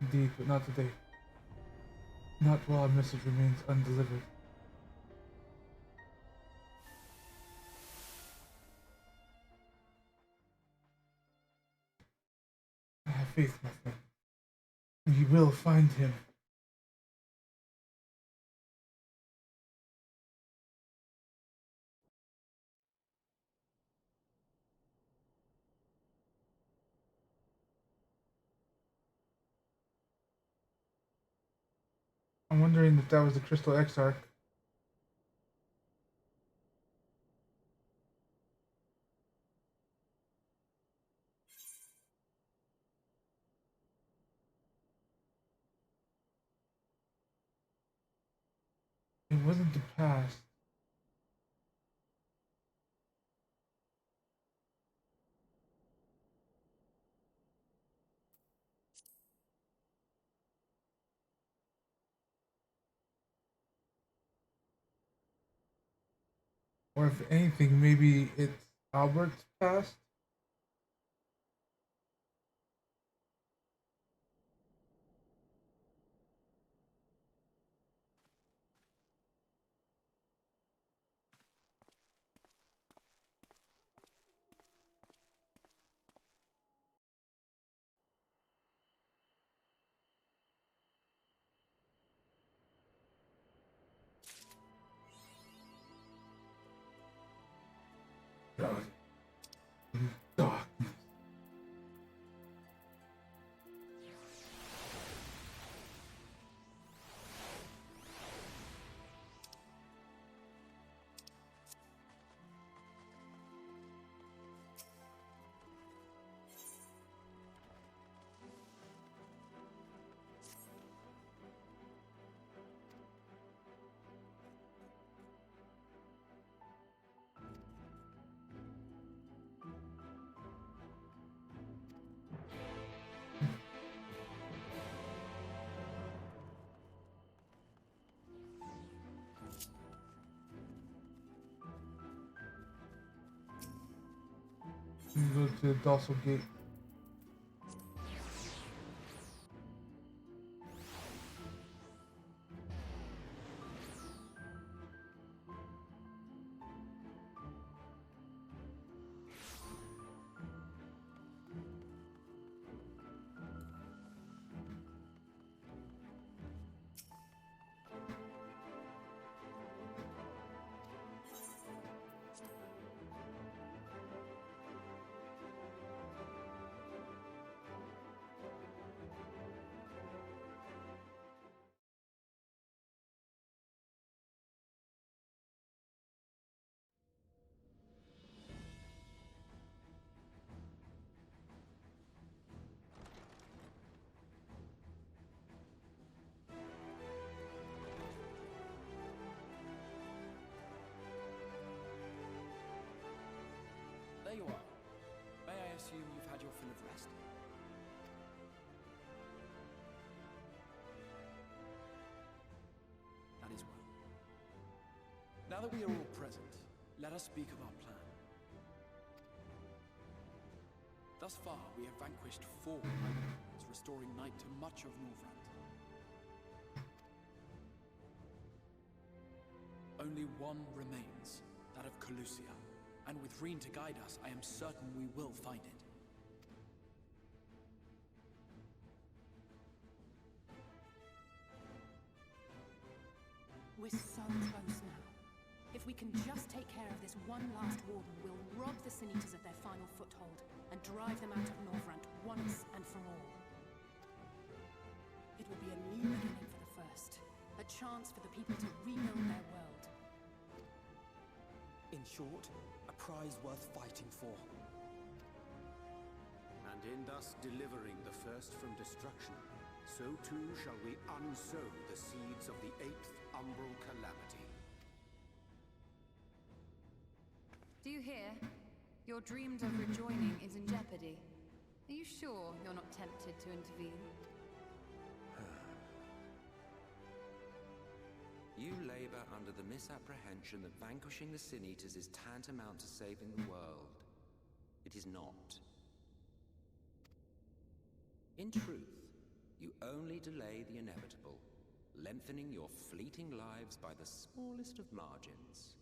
Speaker 1: Indeed, but not today. Not while our message remains undelivered. I have faith, my friend. We will find him. I'm wondering if that was the Crystal Exarch. It wasn't the past. Or if anything, maybe it's Albert's past? You can go to the Dorsal Gate.
Speaker 5: There you are. May I assume you've had your fill of rest? That is well. Now that we are all present, let us speak of our plan. Thus far, we have vanquished 4 Nightmares, restoring Night to much of Northrend. Only one remains, that of Calusia. And with Reen to guide us, I am certain we will find it.
Speaker 6: We're so close now. If we can just take care of this one last warden, we'll rob the Sin Eaters of their final foothold and drive them out of Northrend once and for all. It will be a new beginning for the First, a chance for the people to rebuild their world.
Speaker 7: In short, a prize worth fighting for.
Speaker 8: And in thus delivering the First from destruction, so too shall we unsow the seeds of the 8th umbral calamity.
Speaker 9: Do you hear? Your dreams of rejoining is in jeopardy. Are you sure you're not tempted to intervene?
Speaker 4: You labor under the misapprehension that vanquishing the Sin Eaters is tantamount to saving the world. It is not. In truth, you only delay the inevitable, lengthening your fleeting lives by the smallest of margins.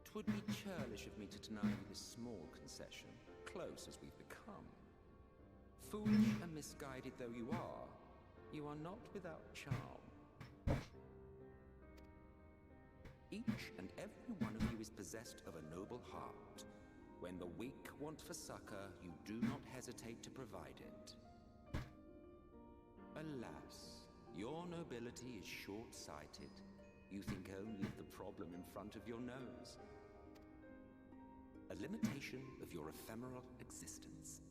Speaker 4: Twould be churlish of me to deny you this small concession, close as we've become. Foolish and misguided though you are not without charm. Each and every one of you is possessed of a noble heart. When the weak want for succor, you do not hesitate to provide it. Alas, your nobility is short-sighted. You think only of the problem in front of your nose. A limitation of your ephemeral existence.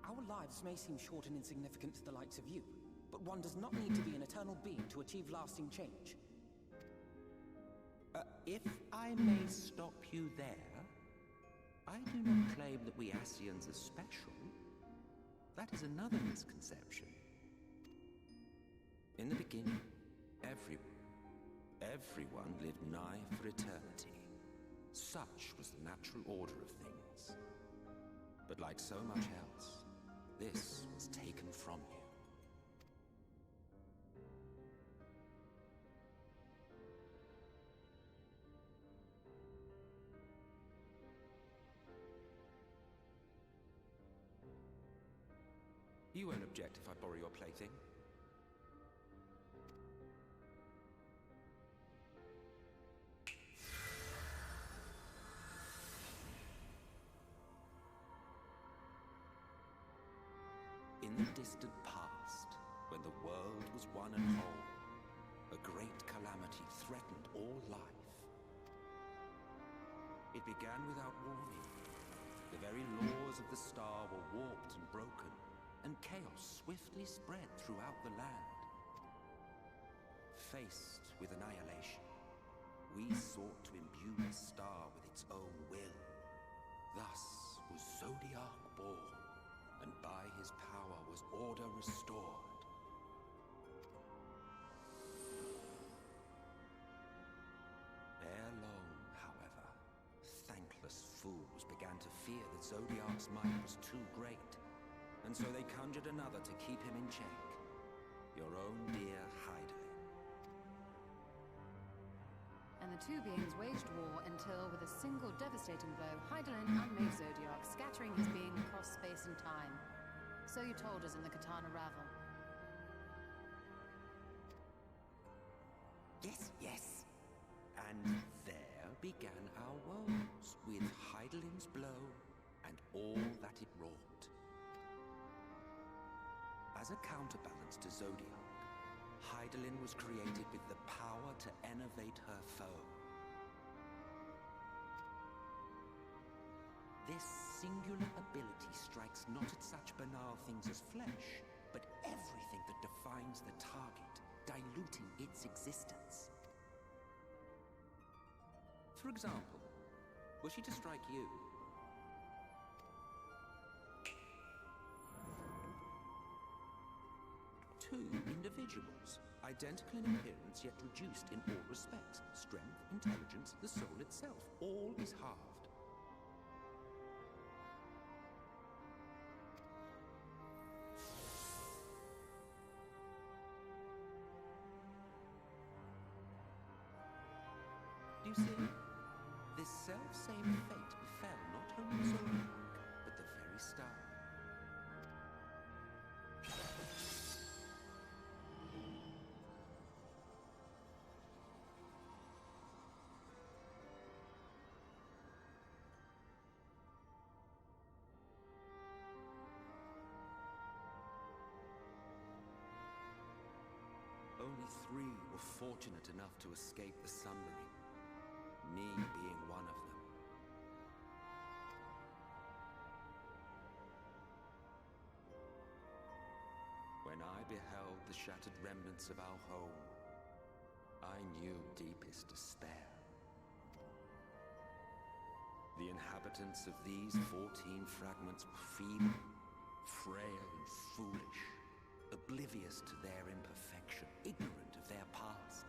Speaker 7: Our lives may seem short and insignificant to the likes of you, but one does not need to be an eternal being to achieve lasting change.
Speaker 4: If I may stop you there, I do not claim that we Ascians are special. That is another misconception. In the beginning, everyone lived nigh for eternity. Such was the natural order of things. But like so much else, this was taken from you. You won't object if I borrow your plaything? In the distant past, when the world was one and whole, a great calamity threatened all life. It began without warning. The very laws of the star were warped and broken, and chaos swiftly spread throughout the land. Faced with annihilation, we sought to imbue the star with its own will. Thus was Zodiac born, and by his power was order restored. fear that Zodiark's might was too great, and so they conjured another to keep him in check. Your own dear Hydaelyn.
Speaker 9: And the two beings waged war until, with a single devastating blow, Hydaelyn unmade Zodiark, scattering his being across space and time. So you told us in the Katana Ravel.
Speaker 4: Yes, yes. And there began our woes, with Hydaelyn's blow and all that it wrought. As a counterbalance to Zodiark, Hydaelyn was created with the power to enervate her foe. This singular ability strikes not at such banal things as flesh, but everything that defines the target, diluting its existence. For example, were she to strike you, two individuals, identical in appearance yet reduced in all respects. Strength, intelligence, the soul itself, all is halved. You see, this self-same fate befell not only Zodiark, but the very star. Only 3 were fortunate enough to escape the Sundering, me being one of them. When I beheld the shattered remnants of our home, I knew deepest despair. The inhabitants of these 14 fragments were feeble, frail and foolish, oblivious to their imperfection, ignorant of their past.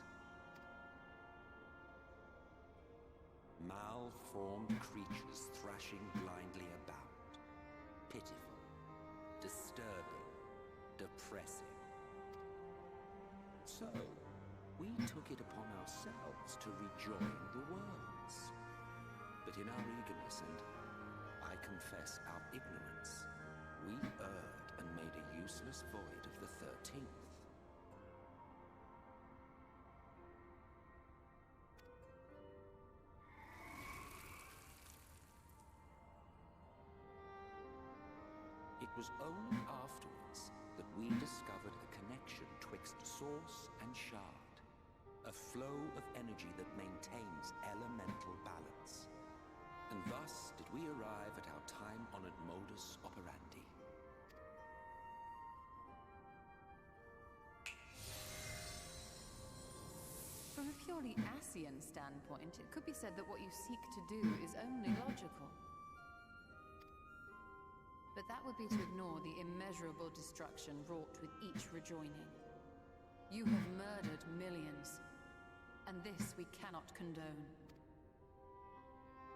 Speaker 4: Malformed creatures thrashing blindly about. Pitiful, disturbing, depressing. So, we took it upon ourselves to rejoin the worlds. But in our eagerness and, I confess, our ignorance, we erred and made a useless void of the 13th. It was only afterwards that we discovered a connection twixt source and shard, a flow of energy that maintains elemental balance. And thus did we arrive at our time-honored modus operandi.
Speaker 9: From a purely Ascian standpoint, it could be said that what you seek to do is only logical. But that would be to ignore the immeasurable destruction wrought with each rejoining. You have murdered millions, and this we cannot condone.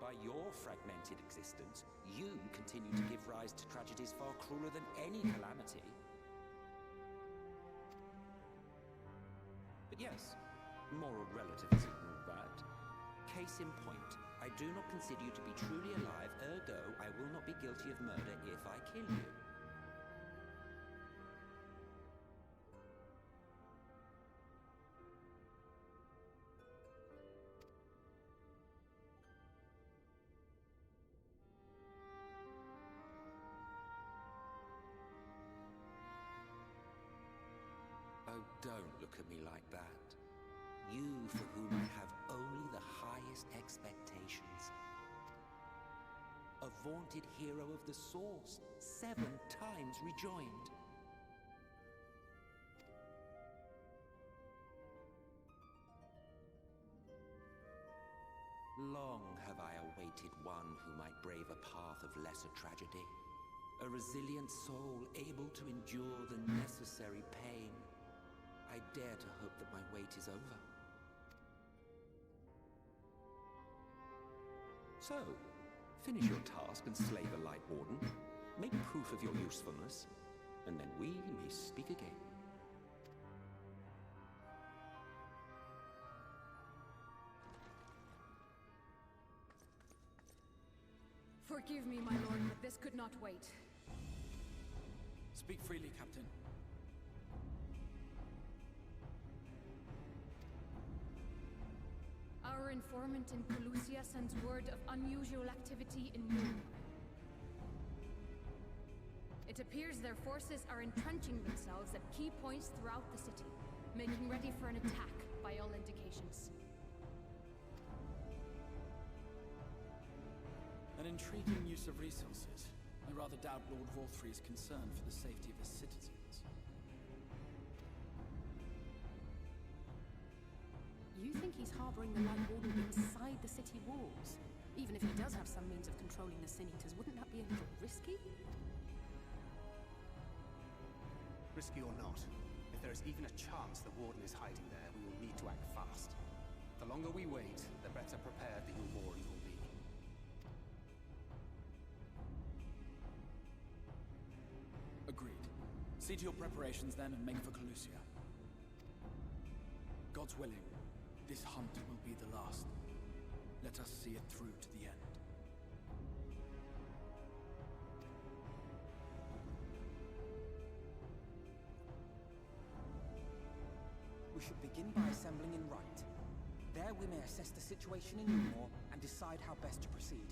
Speaker 4: By your fragmented existence, you continue to give rise to tragedies far crueler than any calamity. But yes, moral relativism and all that. Case in point, I do not consider you to be truly alive, ergo I will not be guilty of murder if I kill you. Oh, don't look at me like that. You for whom I have only the highest expectations. A vaunted hero of the Source, 7 times rejoined. Long have I awaited one who might brave a path of lesser tragedy. A resilient soul able to endure the necessary pain. I dare to hope that my wait is over. So, Finish your task and slay the Light Warden. Make proof of your usefulness, and then we may speak again.
Speaker 6: Forgive me, my lord, but this could not wait.
Speaker 5: Speak freely, Captain.
Speaker 6: Our informant in Pelusia sends word of unusual activity in Moon. It appears their forces are entrenching themselves at key points throughout the city, making ready for an attack by all indications.
Speaker 5: An intriguing use of resources. I rather doubt Lord Vorthry is concerned for the safety of his citizens.
Speaker 6: You think he's harboring the Light Warden inside the city walls? Even if he does have some means of controlling the Sin Eaters, wouldn't that be a little risky?
Speaker 8: Risky or not, if there is even a chance the Warden is hiding there, we will need to act fast. The longer we wait, the better prepared the Ulmorans will be.
Speaker 5: Agreed. See to your preparations then and make for Pelusia. God's willing, this hunt will be the last. Let us see it through to the end.
Speaker 7: We should begin by assembling in Right. There we may assess the situation in Newmore and decide how best to proceed.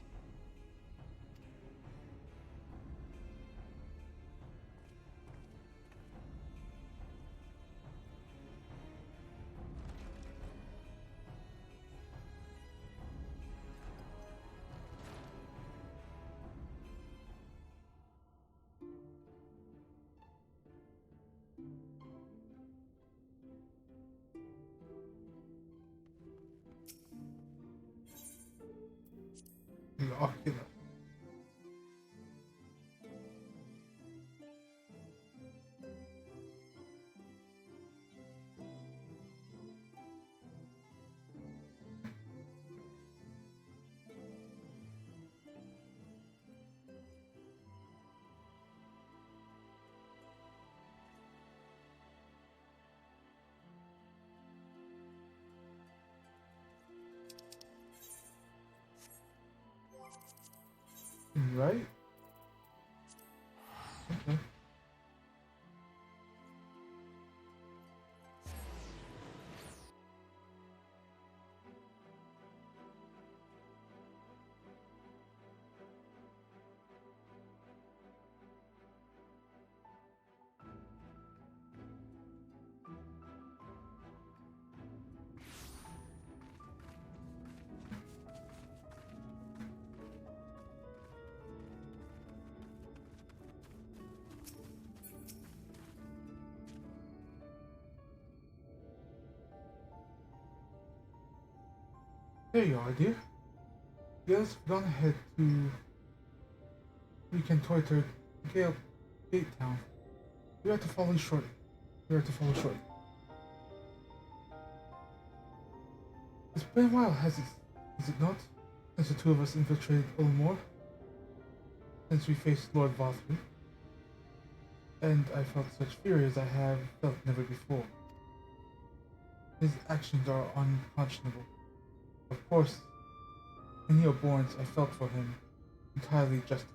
Speaker 1: Ocular. Right? Okay. There you are, dear. Yes, gone ahead to reconnoiter Gate Town. We are to follow shortly. It's been a while, has it not? Since the two of us infiltrated Ulmore. Since we faced Lord Vothry. And I felt such fury as I have felt never before. His actions are unconscionable. Of course, in the abhorrence I felt for him, entirely justified.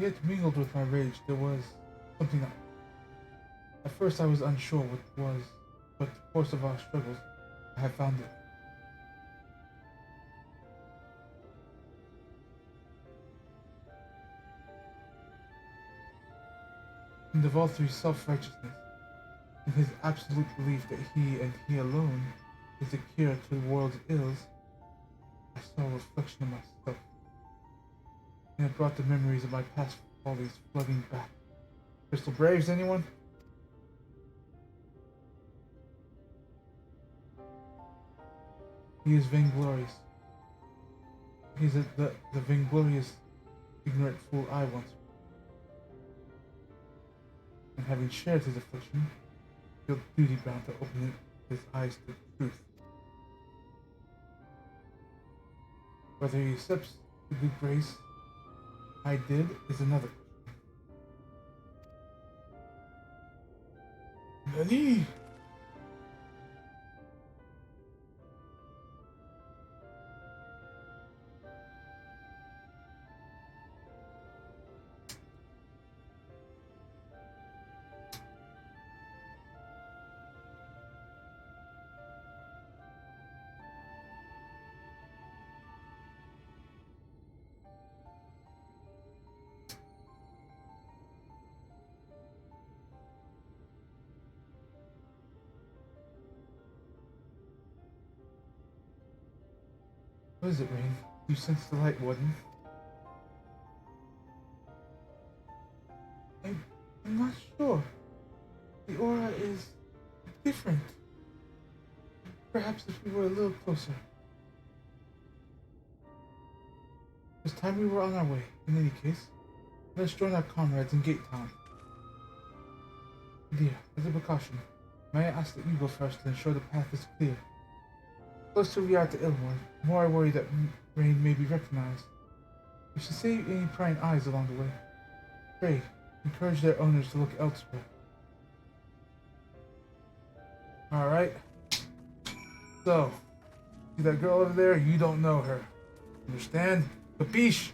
Speaker 1: Yet mingled with my rage, there was something else. At first I was unsure what it was, but the course of our struggles, I have found it. In the Vothry's self-righteousness, in his absolute belief that he and he alone is the cure to the world's ills, I saw a reflection of myself, and it brought the memories of my past follies flooding back. Crystal Braves, anyone? He is vainglorious. He is the vainglorious, ignorant fool I once was. And having shared his affliction, felt duty bound to open his eyes to the truth. Whether he accepts the good grace I did is another. Nani? What is it, Rain? You sense the light, Warden? I'm not sure. The aura is different. Perhaps if we were a little closer. It's time we were on our way. In any case, let us join our comrades in Gate Town. Dear, as a precaution, may I ask that you go first to ensure the path is clear? Closer we are to Ilmore, the more I worry that Rain may be recognized. We should save any prying eyes along the way. Pray, encourage their owners to look elsewhere. Alright. So, see that girl over there? You don't know her. Understand? Capiche?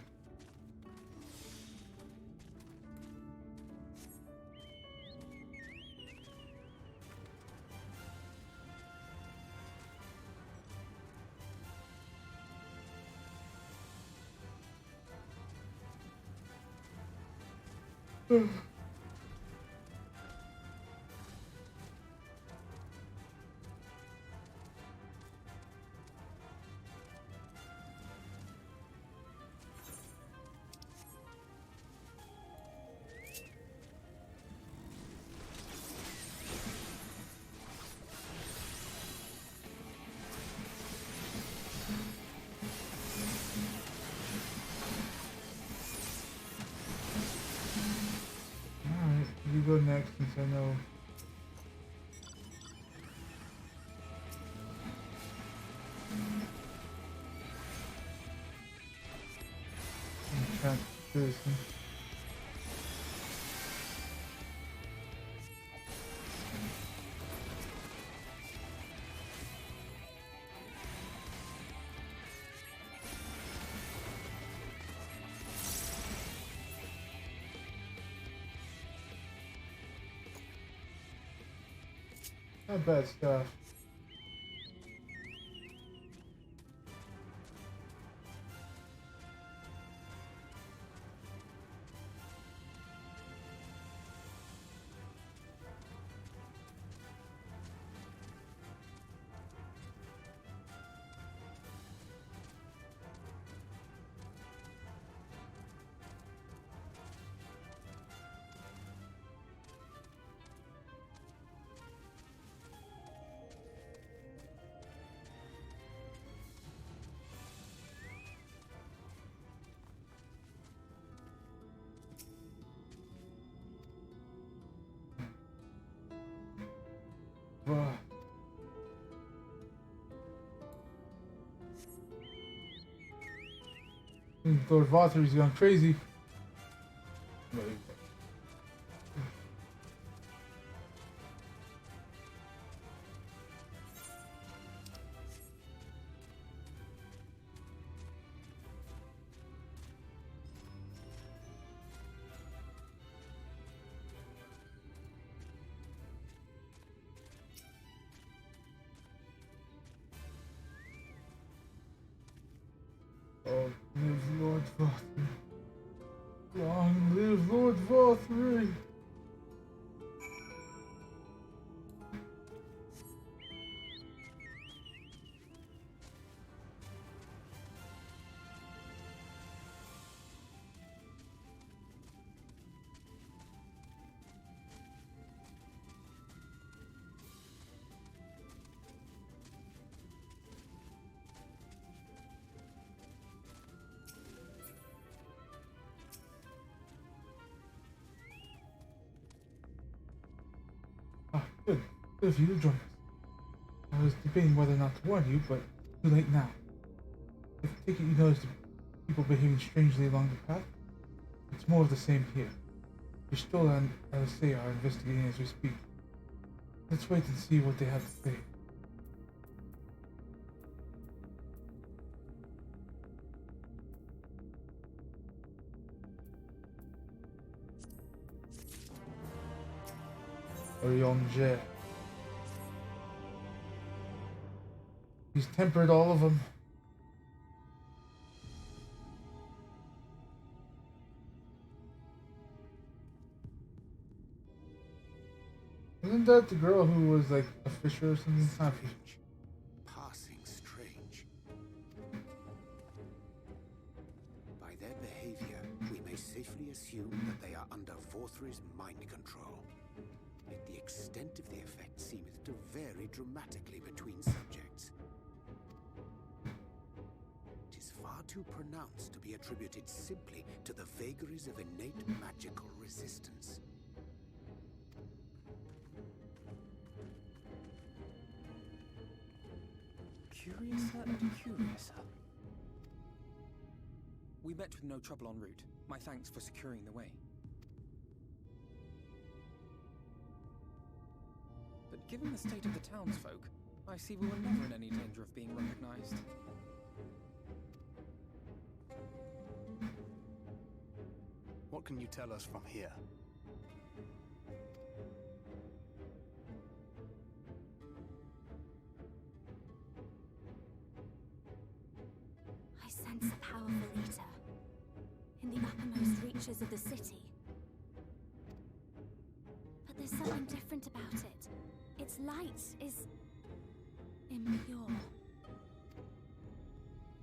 Speaker 1: You go next since I know. I'm trying to do this thing. Not bad stuff. Bruh. Lord Valtteri gone crazy. Oh, live Lord Valtteri. Long live Lord Valtteri. Ah, good. Good of you to join us. I was debating whether or not to warn you, but too late now. I take it you noticed People behaving strangely along the path. It's more of the same here. Pistola and LSA are investigating as we speak. Let's wait and see what they have to say. Orionje. He's tempered all of them. Isn't that the girl who was like a fisher or something? It's not fish.
Speaker 8: Passing strange. By their behavior, we may safely assume that they are under Vorthri's mind control. Yet the extent of the effect seemeth to vary dramatically between subjects. It is far too pronounced to be attributed simply to the vagaries of innate magical resistance.
Speaker 7: Curiouser and curiouser. We met with no trouble en route. My thanks for securing the way. But given the state of the townsfolk, I see we were never in any danger of being recognized.
Speaker 8: What can you tell us from here?
Speaker 10: I sense a powerful Aether in the uppermost reaches of the city. But there's something different about it. Its light is impure.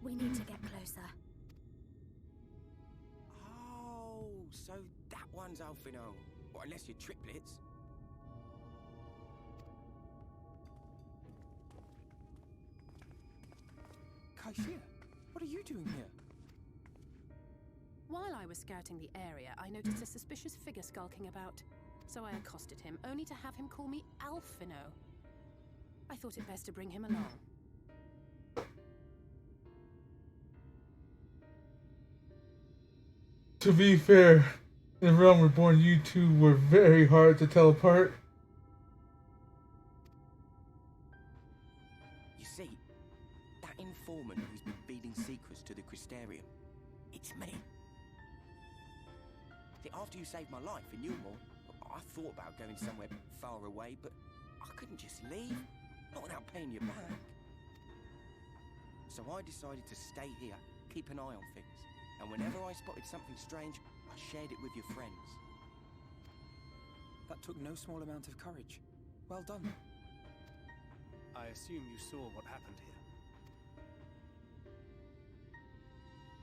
Speaker 10: We need to get closer.
Speaker 7: Oh, so that one's Alphino. Or unless you're triplets. Kaishir, what are you doing here?
Speaker 6: While I was scouting the area, I noticed a suspicious figure skulking about. So I accosted him, only to have him call me Alphino. I thought it best to bring him along.
Speaker 1: To be fair, in Realm Reborn, you two were very hard to tell apart.
Speaker 7: You see, that informant who's been feeding secrets to the Crystarium, it's me. See, after you saved my life in Yulmore, I thought about going somewhere far away, but I couldn't just leave, not without paying you back. So I decided to stay here, keep an eye on things, and whenever I spotted something strange, I shared it with your friends. That took no small amount of courage. Well done.
Speaker 8: I assume you saw what happened here.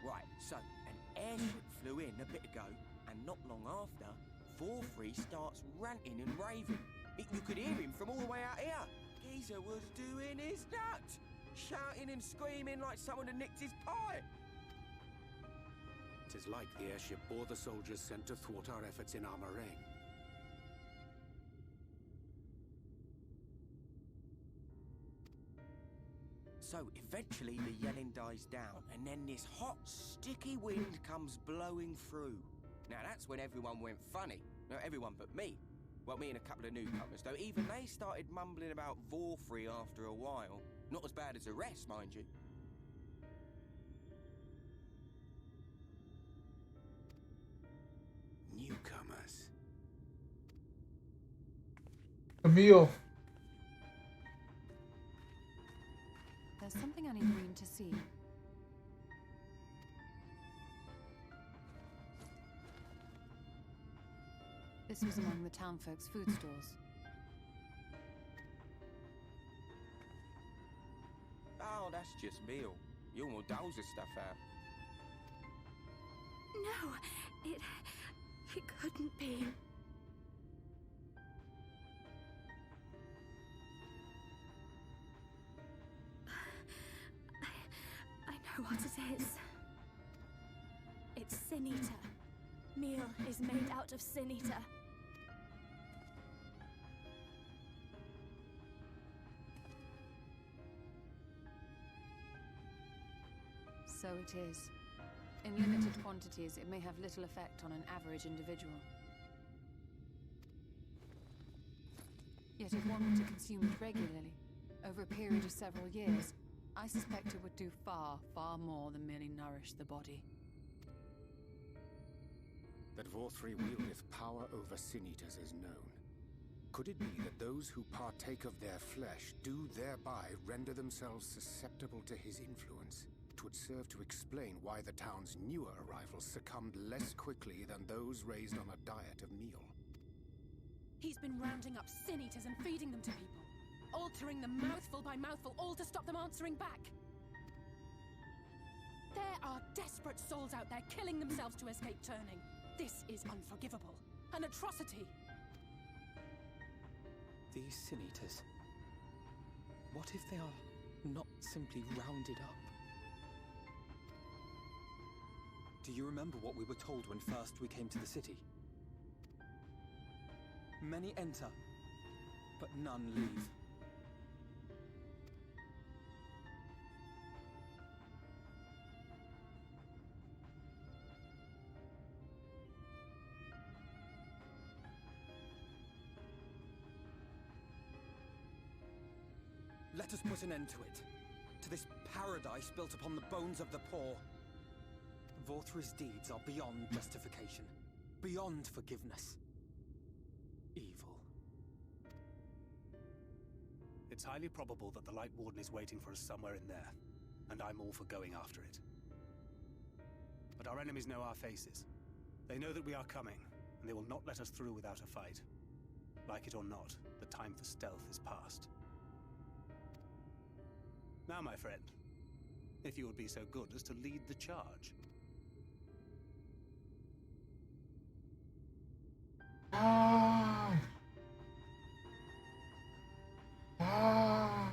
Speaker 7: Right, so an airship flew in a bit ago, and not long after, Vorthri starts ranting and raving. You could hear him from all the way out here. Geezer was doing his nut, shouting and screaming like someone had nicked his pie.
Speaker 8: It is like the airship bore the soldiers sent to thwart our efforts in our moraine.
Speaker 7: So eventually the yelling dies down, and then this hot, sticky wind comes blowing through. Now that's when everyone went funny. No, everyone but me. Well, me and a couple of newcomers, though even they started mumbling about Vorthri after a while. Not as bad as the rest, mind you.
Speaker 8: Newcomers.
Speaker 1: Emil.
Speaker 9: There's something I need Green to see. This was among the townfolk's food stores.
Speaker 7: Oh, that's just meal. You almost douse this stuff out.
Speaker 10: No, it couldn't be. I know what it is. It's Sin Eater. Meal is made out of Sin Eater.
Speaker 9: So it is. In limited quantities, it may have little effect on an average individual. Yet if one were to consume it regularly, over a period of several years, I suspect it would do far, far more than merely nourish the body.
Speaker 8: That Vorthri wieldeth power over Sin Eaters is known. Could it be that those who partake of their flesh do thereby render themselves susceptible to his influence? It would serve to explain why the town's newer arrivals succumbed less quickly than those raised on a diet of meal.
Speaker 6: He's been rounding up sin eaters and feeding them to people, altering them mouthful by mouthful, all to stop them answering back. There are desperate souls out there killing themselves to escape turning. This is unforgivable. An atrocity.
Speaker 11: These Sin Eaters. What if they are not simply rounded up? Do you remember what we were told when first we came to the city? Many enter, but none leave. Let us put an end to it. To this paradise built upon the bones of the poor. Vorthri's deeds are beyond justification. Beyond forgiveness. Evil.
Speaker 12: It's highly probable that the Light Warden is waiting for us somewhere in there, and I'm all for going after it. But our enemies know our faces. They know that we are coming, and they will not let us through without a fight. Like it or not, the time for stealth is past. Now, my friend, if you would be so good as to lead the charge.
Speaker 1: Ah! Ah!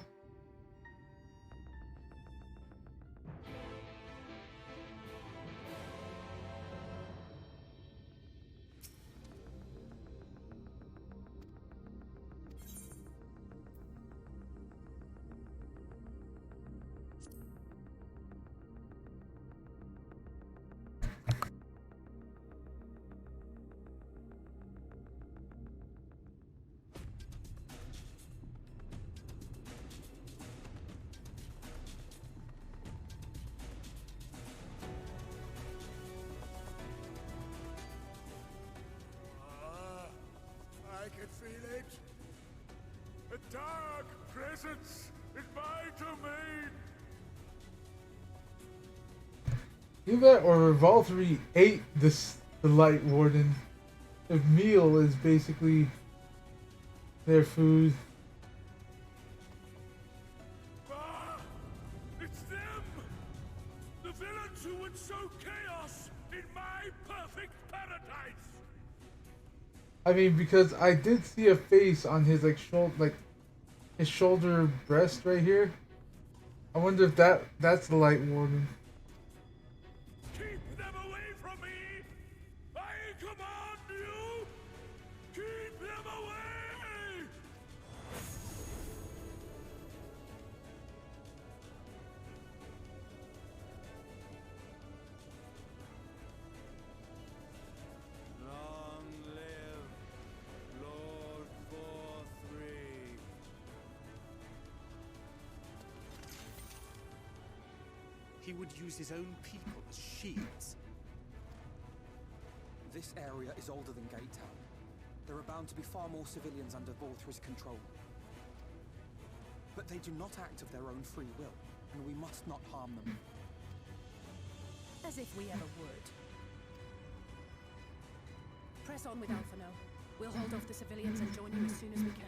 Speaker 8: I can feel it. A dark presence in my domain.
Speaker 1: Either or Valtteri ate the Light Warden. The meal is basically their food.
Speaker 8: Ah! It's them! The villains who would sow chaos in my perfect paradise!
Speaker 1: I mean, because I did see a face on his his shoulder breast right here. I wonder if that's the Light Warden.
Speaker 8: Keep them away from me! I command you! Keep them away! Long live Lord Vorthri.
Speaker 12: He would use his own people as shields.
Speaker 11: This area is older than Gate Town. There are bound to be far more civilians under Vorthri's control. But they do not act of their own free will, and we must not harm them.
Speaker 6: As if we ever would. Press on with Alpha now. We'll hold off the civilians and join you as soon as we can.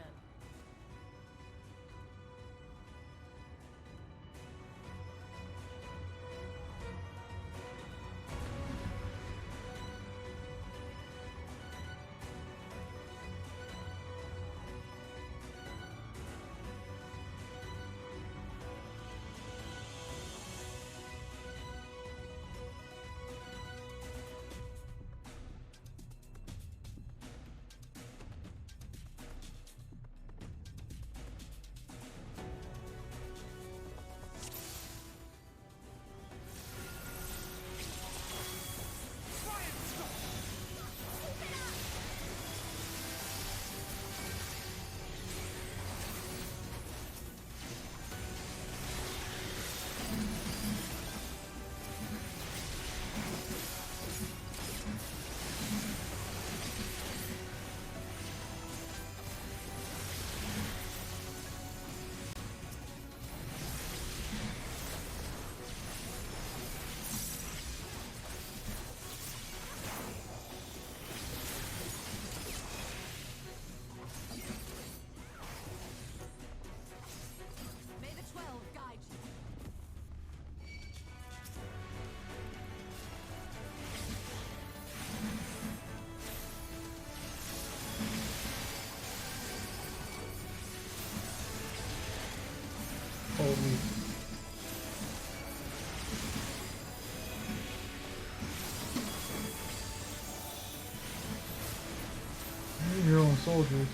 Speaker 1: soldiers.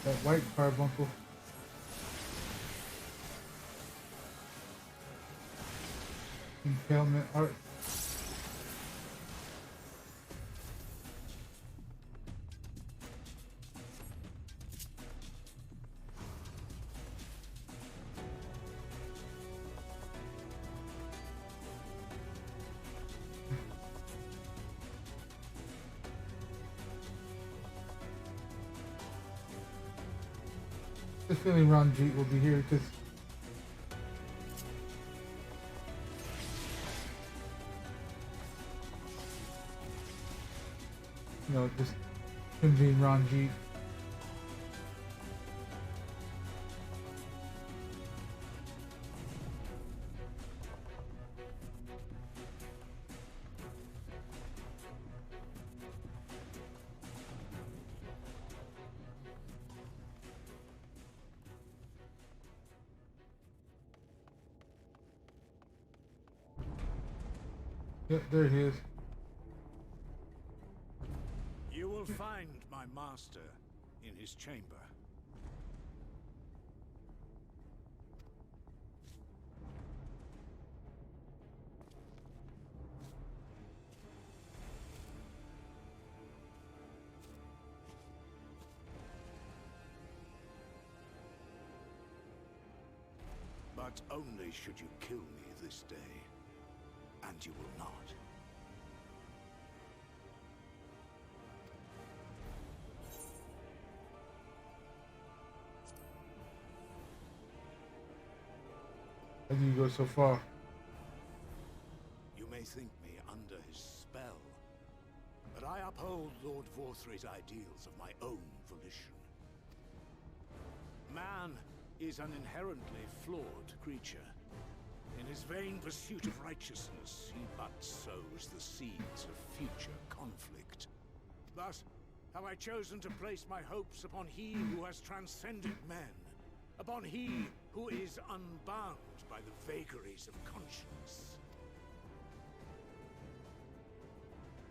Speaker 1: That white carbuncle. Impalement art. This feeling Ranjit will be here because you know, just him being Ranjit. Yep, there he is.
Speaker 12: You will find my master in his chamber. But only should you kill me this day. And you will not.
Speaker 1: How do you go so far?
Speaker 12: You may think me under his spell, but I uphold Lord Vorthre's ideals of my own volition. Man is an inherently flawed creature. In his vain pursuit of righteousness, he but sows the seeds of future conflict. But
Speaker 8: have I chosen to place my hopes upon he who has transcended men, upon he who is unbound by the vagaries of conscience.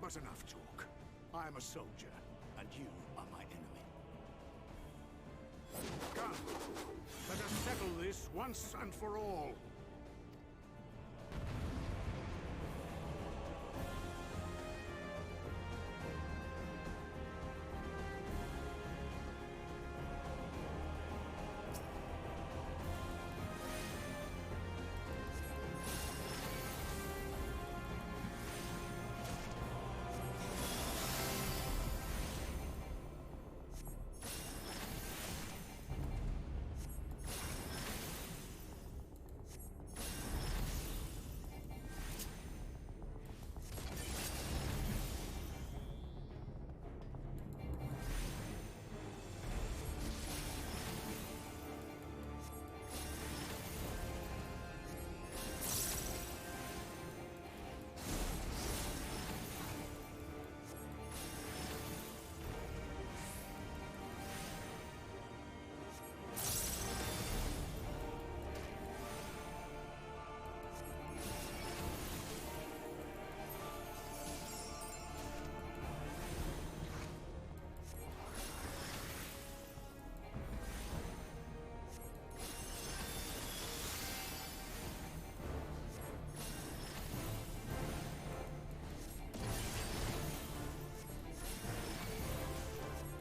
Speaker 8: But enough talk. I am a soldier, and you are my enemy. Come, let us settle this once and for all.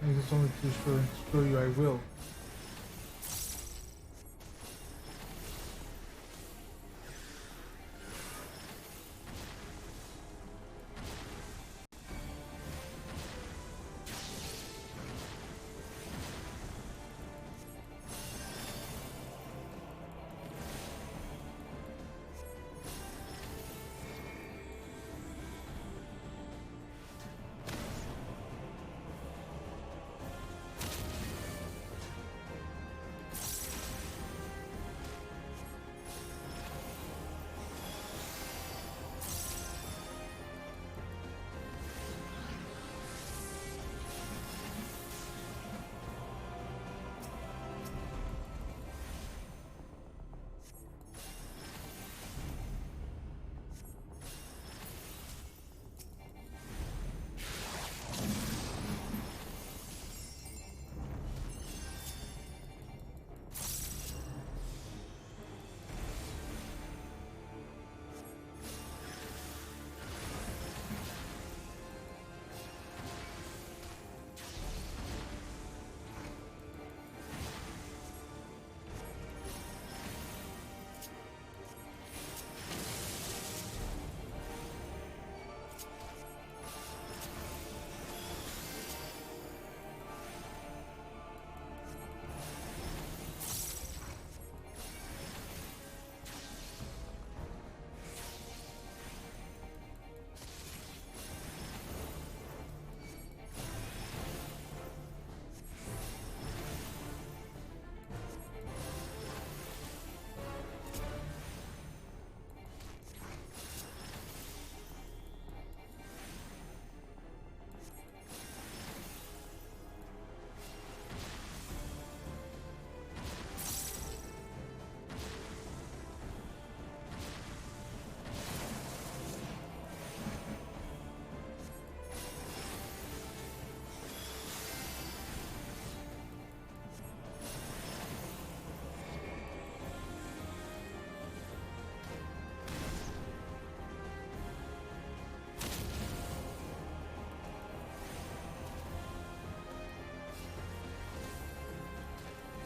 Speaker 1: If it's only to show you, I will.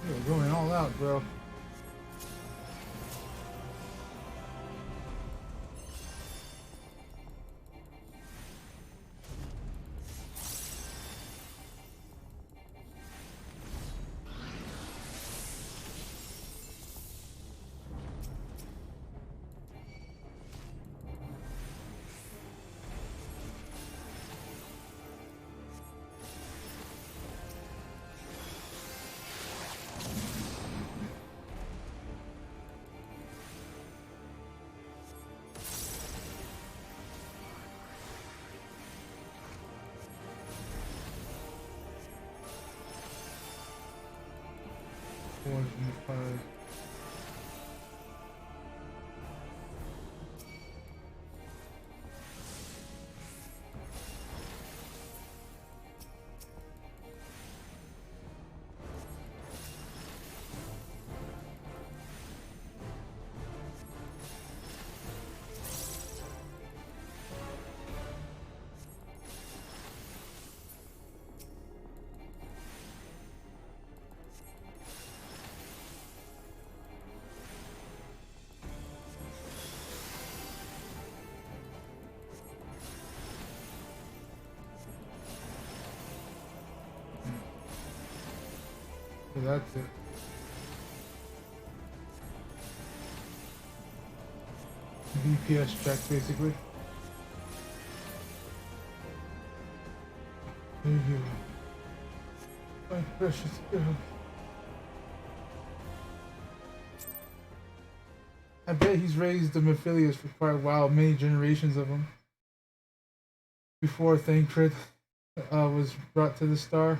Speaker 1: You're going all out, bro. 4s and the 5s. So that's it. DPS check, basically. There you go. My precious girl. I bet he's raised the Mephilius for quite a while, many generations of them. Before Thancred was brought to the star.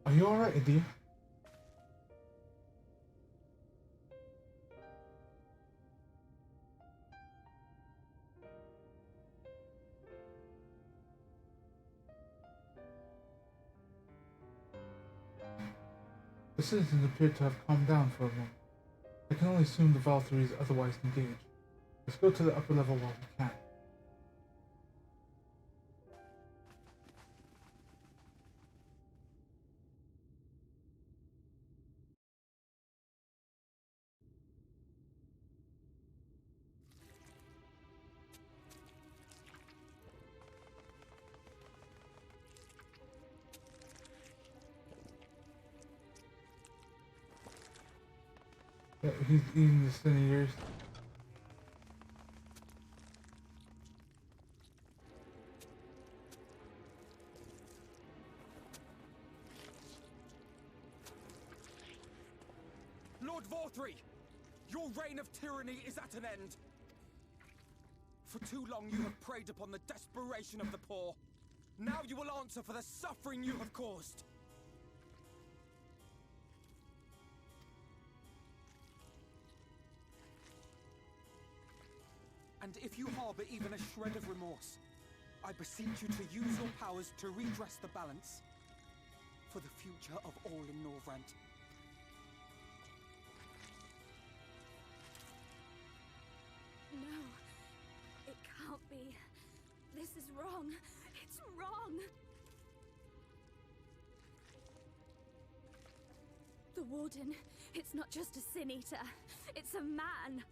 Speaker 1: Are you alright, Aether? The citizens appear to have calmed down for a moment. I can only assume the Valkyrie is otherwise engaged. Let's go to the upper level while we can. Yeah, he's eating the senators.
Speaker 11: Lord Vorthree, your reign of tyranny is at an end. For too long you have preyed upon the desperation of the poor. Now you will answer for the suffering you have caused. And if you harbor even a shred of remorse, I beseech you to use your powers to redress the balance for the future of all in Norvrant.
Speaker 10: No, it can't be. This is wrong. It's wrong. The Warden, it's not just a Sin Eater. It's a man.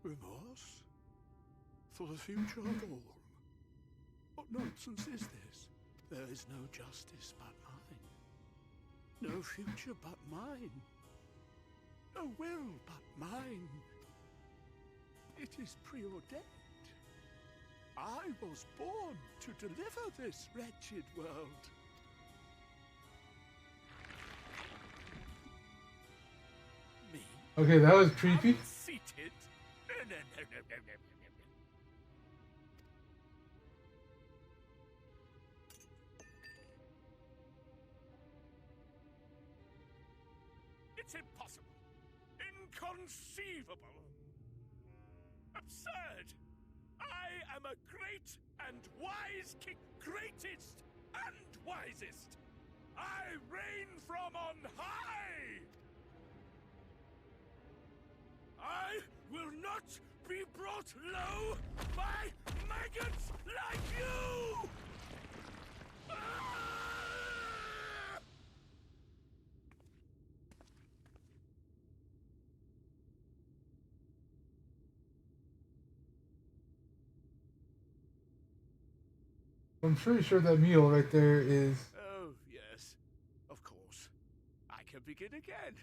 Speaker 8: Remorse? For the future of all? What nonsense is this? There is no justice but mine. No future but mine. No will but mine. It is preordained. I was born to deliver this wretched world. Me?
Speaker 1: Okay, that was creepy.
Speaker 8: Seated? No. It's impossible. Inconceivable. Absurd. I am a great and wise king. Greatest and wisest. I reign from on high. I will not be brought low by maggots like you!
Speaker 1: I'm pretty sure that meal right there is...
Speaker 13: Oh, yes. Of course. I can begin again.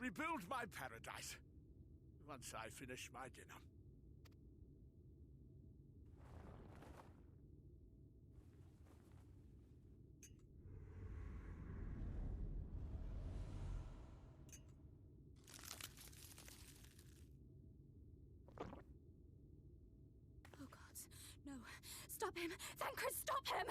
Speaker 13: Rebuild my paradise. Once I finish my dinner.
Speaker 10: Oh god, no. Stop him! Thancred, stop him!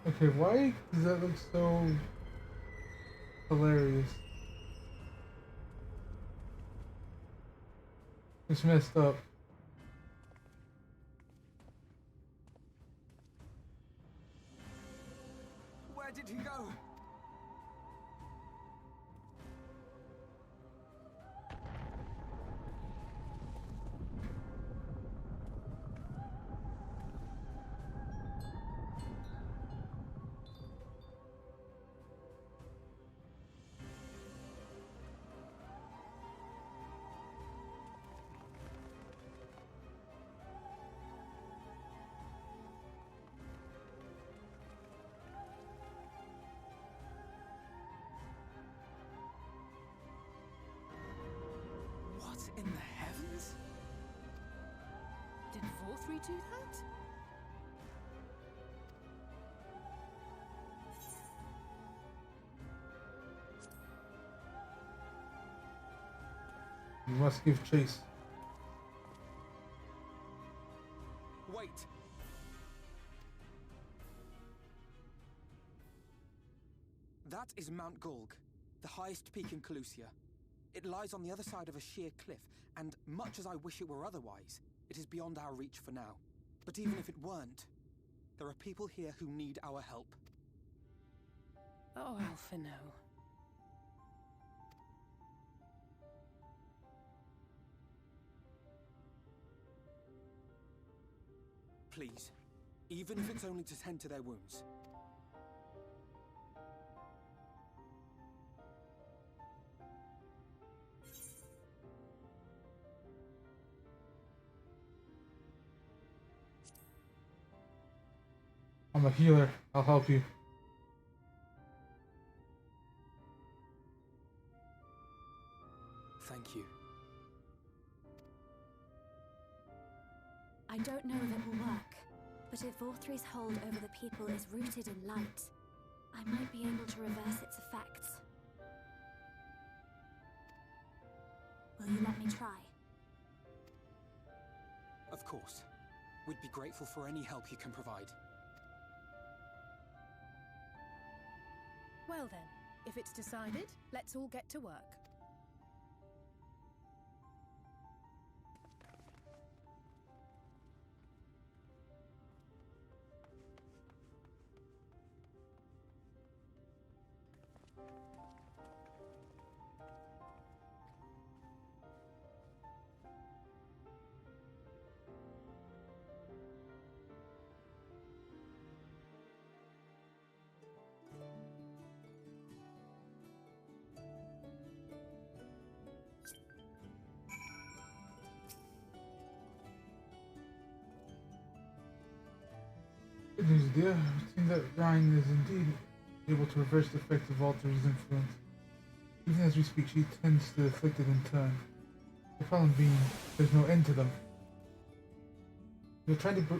Speaker 1: Okay, why does that look so hilarious? It's messed up.
Speaker 11: Where did he go? What in the heavens?
Speaker 6: Did Vorthri do that?
Speaker 1: You must give chase.
Speaker 11: Wait! That is Mount Gulg, the highest peak in Calusia. It lies on the other side of a sheer cliff, and much as I wish it were otherwise, it is beyond our reach for now. But even if it weren't, there are people here who need our help.
Speaker 6: Oh, Alphino.
Speaker 11: Please, even if it's only to tend to their wounds.
Speaker 1: I'm a healer. I'll help you.
Speaker 11: Thank you.
Speaker 10: I don't know if it will work, but if Vorthri's hold over the people is rooted in light, I might be able to reverse its effects. Will you let me try?
Speaker 11: Of course. We'd be grateful for any help you can provide.
Speaker 6: Well then, if it's decided, let's all get to work.
Speaker 1: Good news, dear. It seems that Ryan is indeed able to reverse the effect of Alter's influence. Even as we speak, she tends to afflict it in turn. The problem being, there's no end to them. We're trying to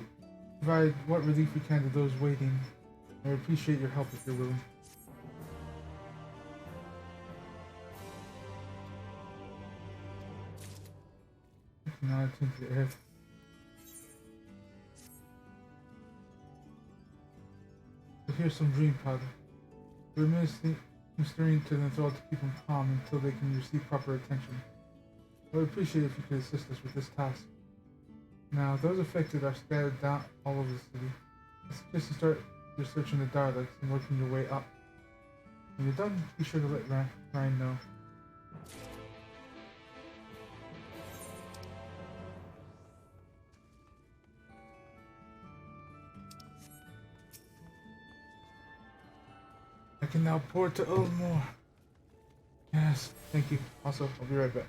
Speaker 1: provide what relief we can to those waiting. I appreciate your help if you're willing. Now I turn to the earth. Here's some dream powder. We're ministering to them to keep them calm until they can receive proper attention. I would appreciate if you could assist us with this task. Now, those affected are scattered down all over the city. I suggest you start researching the Daleks and working your way up. When you're done, be sure to let Ryan know. I can now port to Oldmore. Yes, thank you. Also, I'll be right back.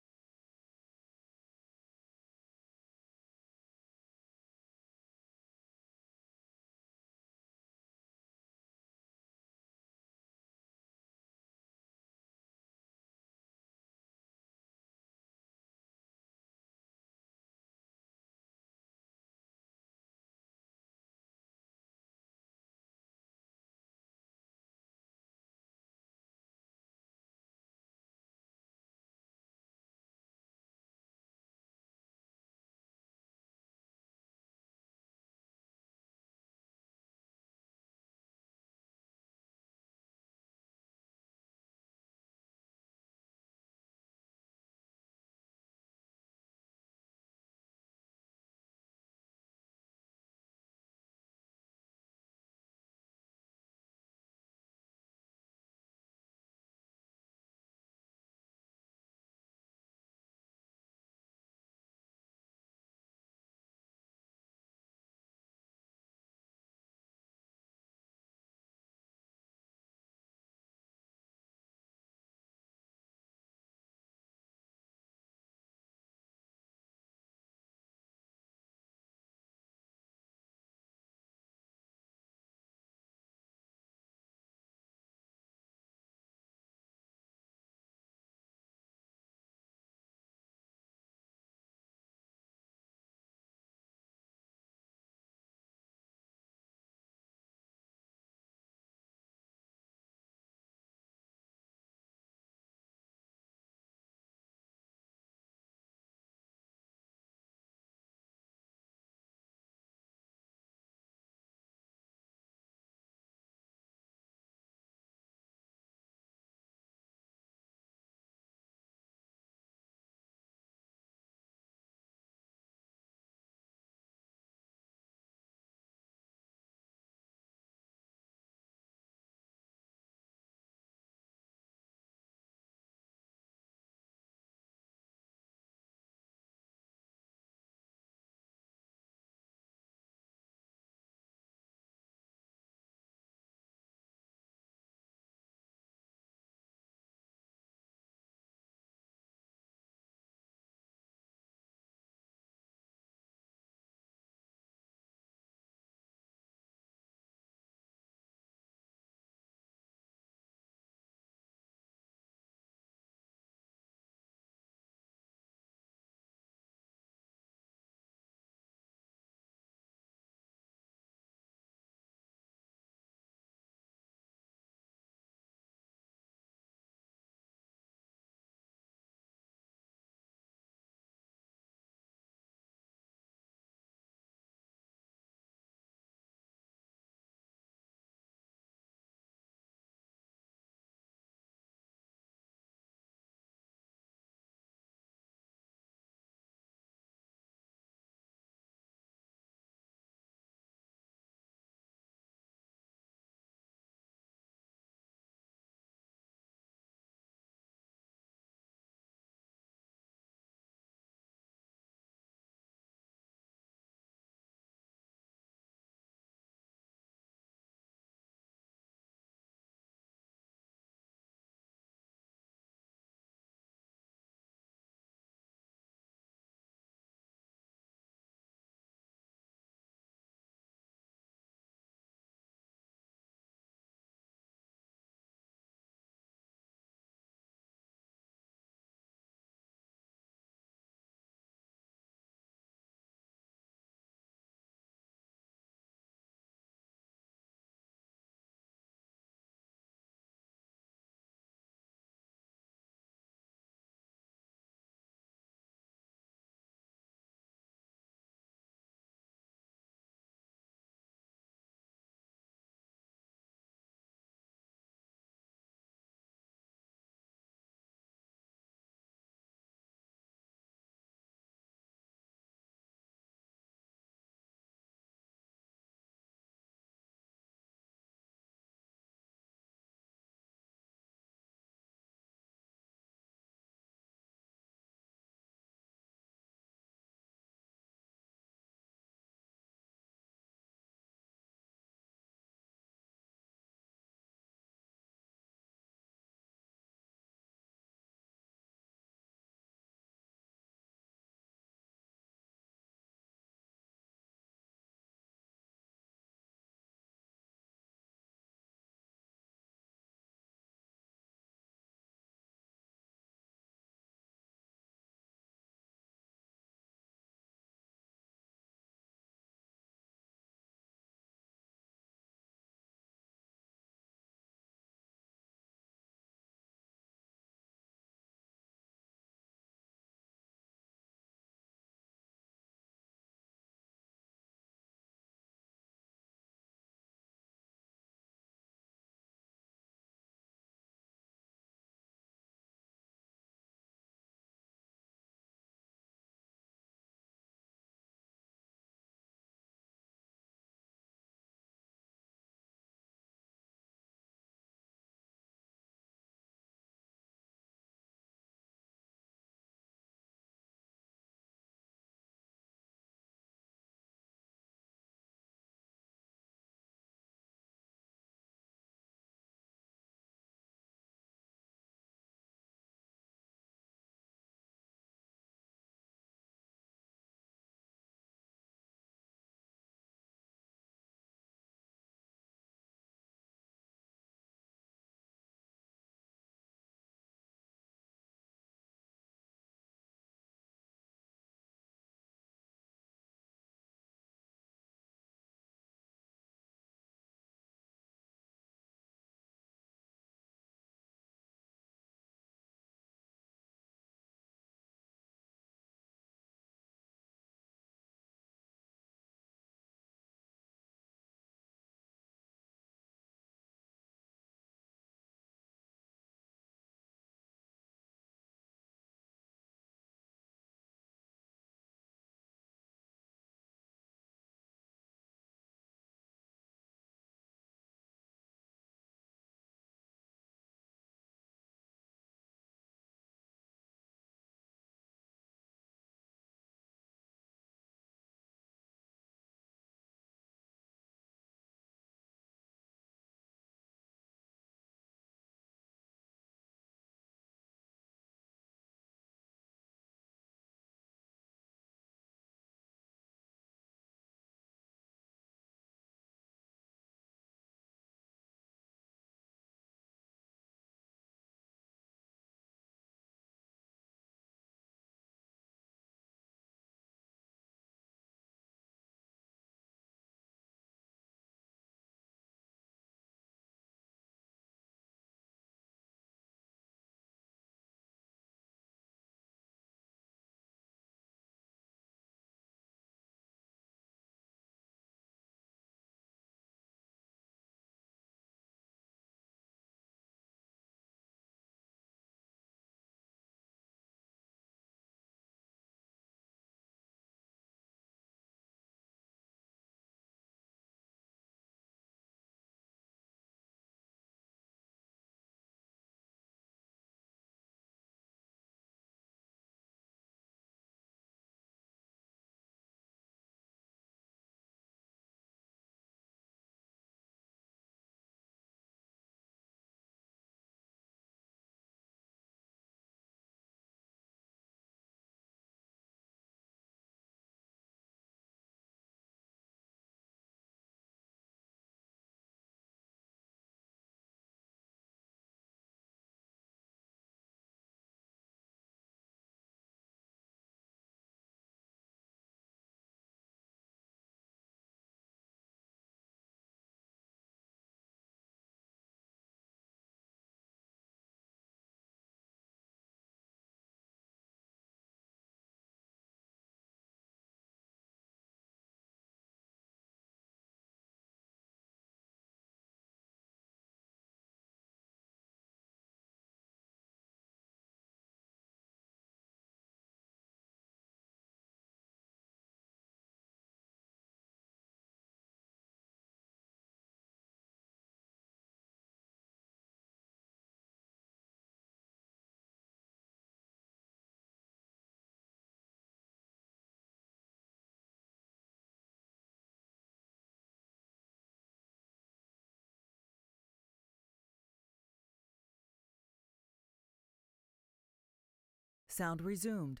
Speaker 14: Sound resumed.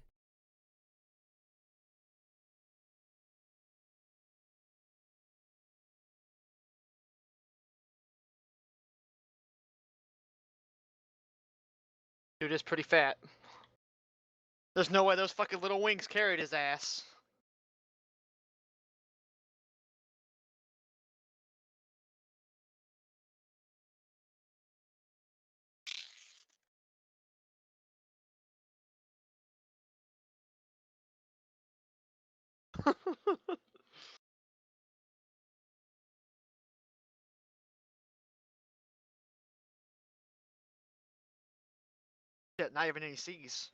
Speaker 2: Dude is pretty fat. There's no way those fucking little wings carried his ass. Shit, not even any C's.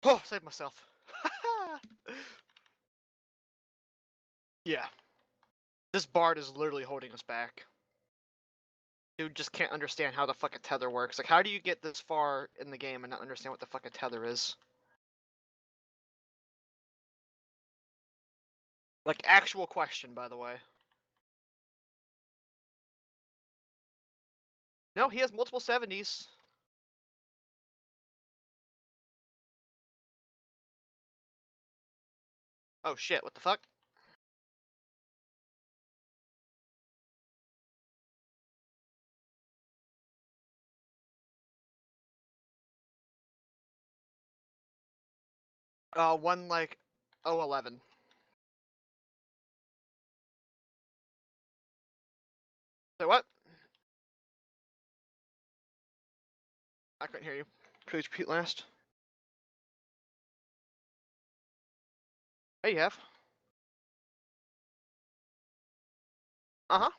Speaker 2: Oh, saved myself. Yeah. This Bard is literally holding us back. Dude just can't understand how the fuck a tether works. Like, how do you get this far in the game and not understand what the fuck a tether is? Like, actual question, by the way. No, he has multiple 70s. Oh shit, what the fuck? One like 011. Say what? I couldn't hear you. Please repeat last. Oh, you have. Uh-huh.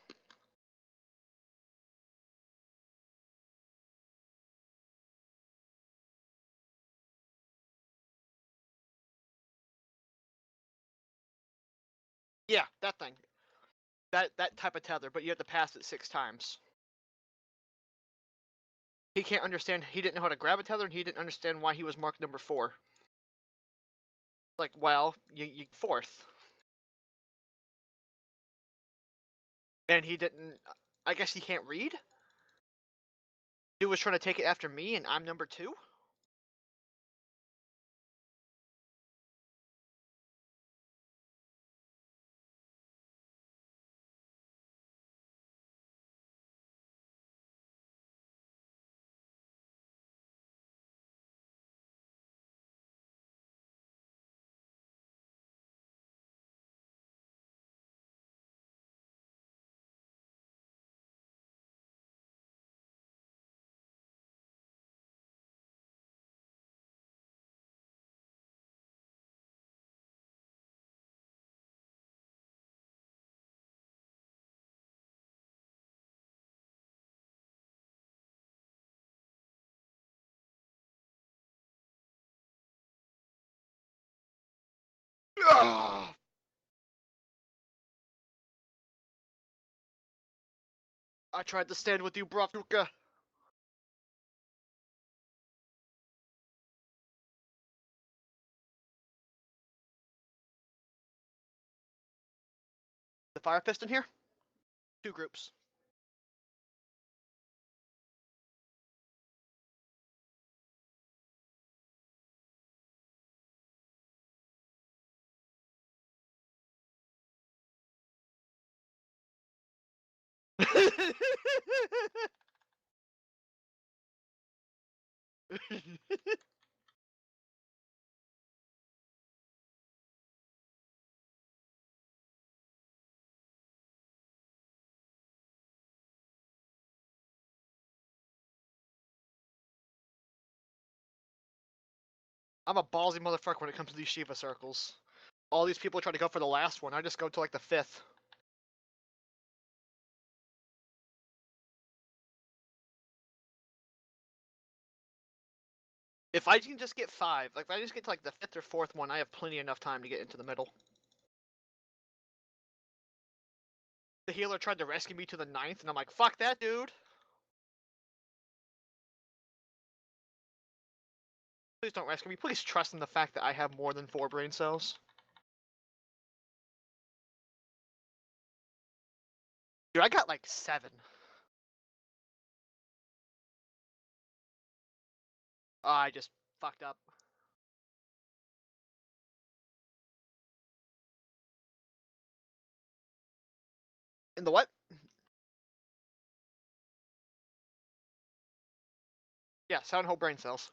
Speaker 2: Yeah, that thing. That type of tether, but you have to pass it 6 times. He can't understand. He didn't know how to grab a tether, and he didn't understand why he was marked number 4. Like, well, you fourth. And he didn't. I guess he can't read? Dude was trying to take it after me, and I'm number 2? Ah! I tried to stand with you, Bravduka. The fire piston here? 2 groups. I'm a ballsy motherfucker when it comes to these Shiva circles. All these people try to go for the last one. I just go to like the 5th. If I can just get 5, like if I just get to like the 5th or 4th one, I have plenty enough time to get into the middle. The healer tried to rescue me to the 9th, and I'm like, fuck that, dude. Please don't rescue me. Please trust in the fact that I have more than 4 brain cells. Dude, I got like 7. Oh, I just fucked up. In the what? Yeah, 7 whole brain cells.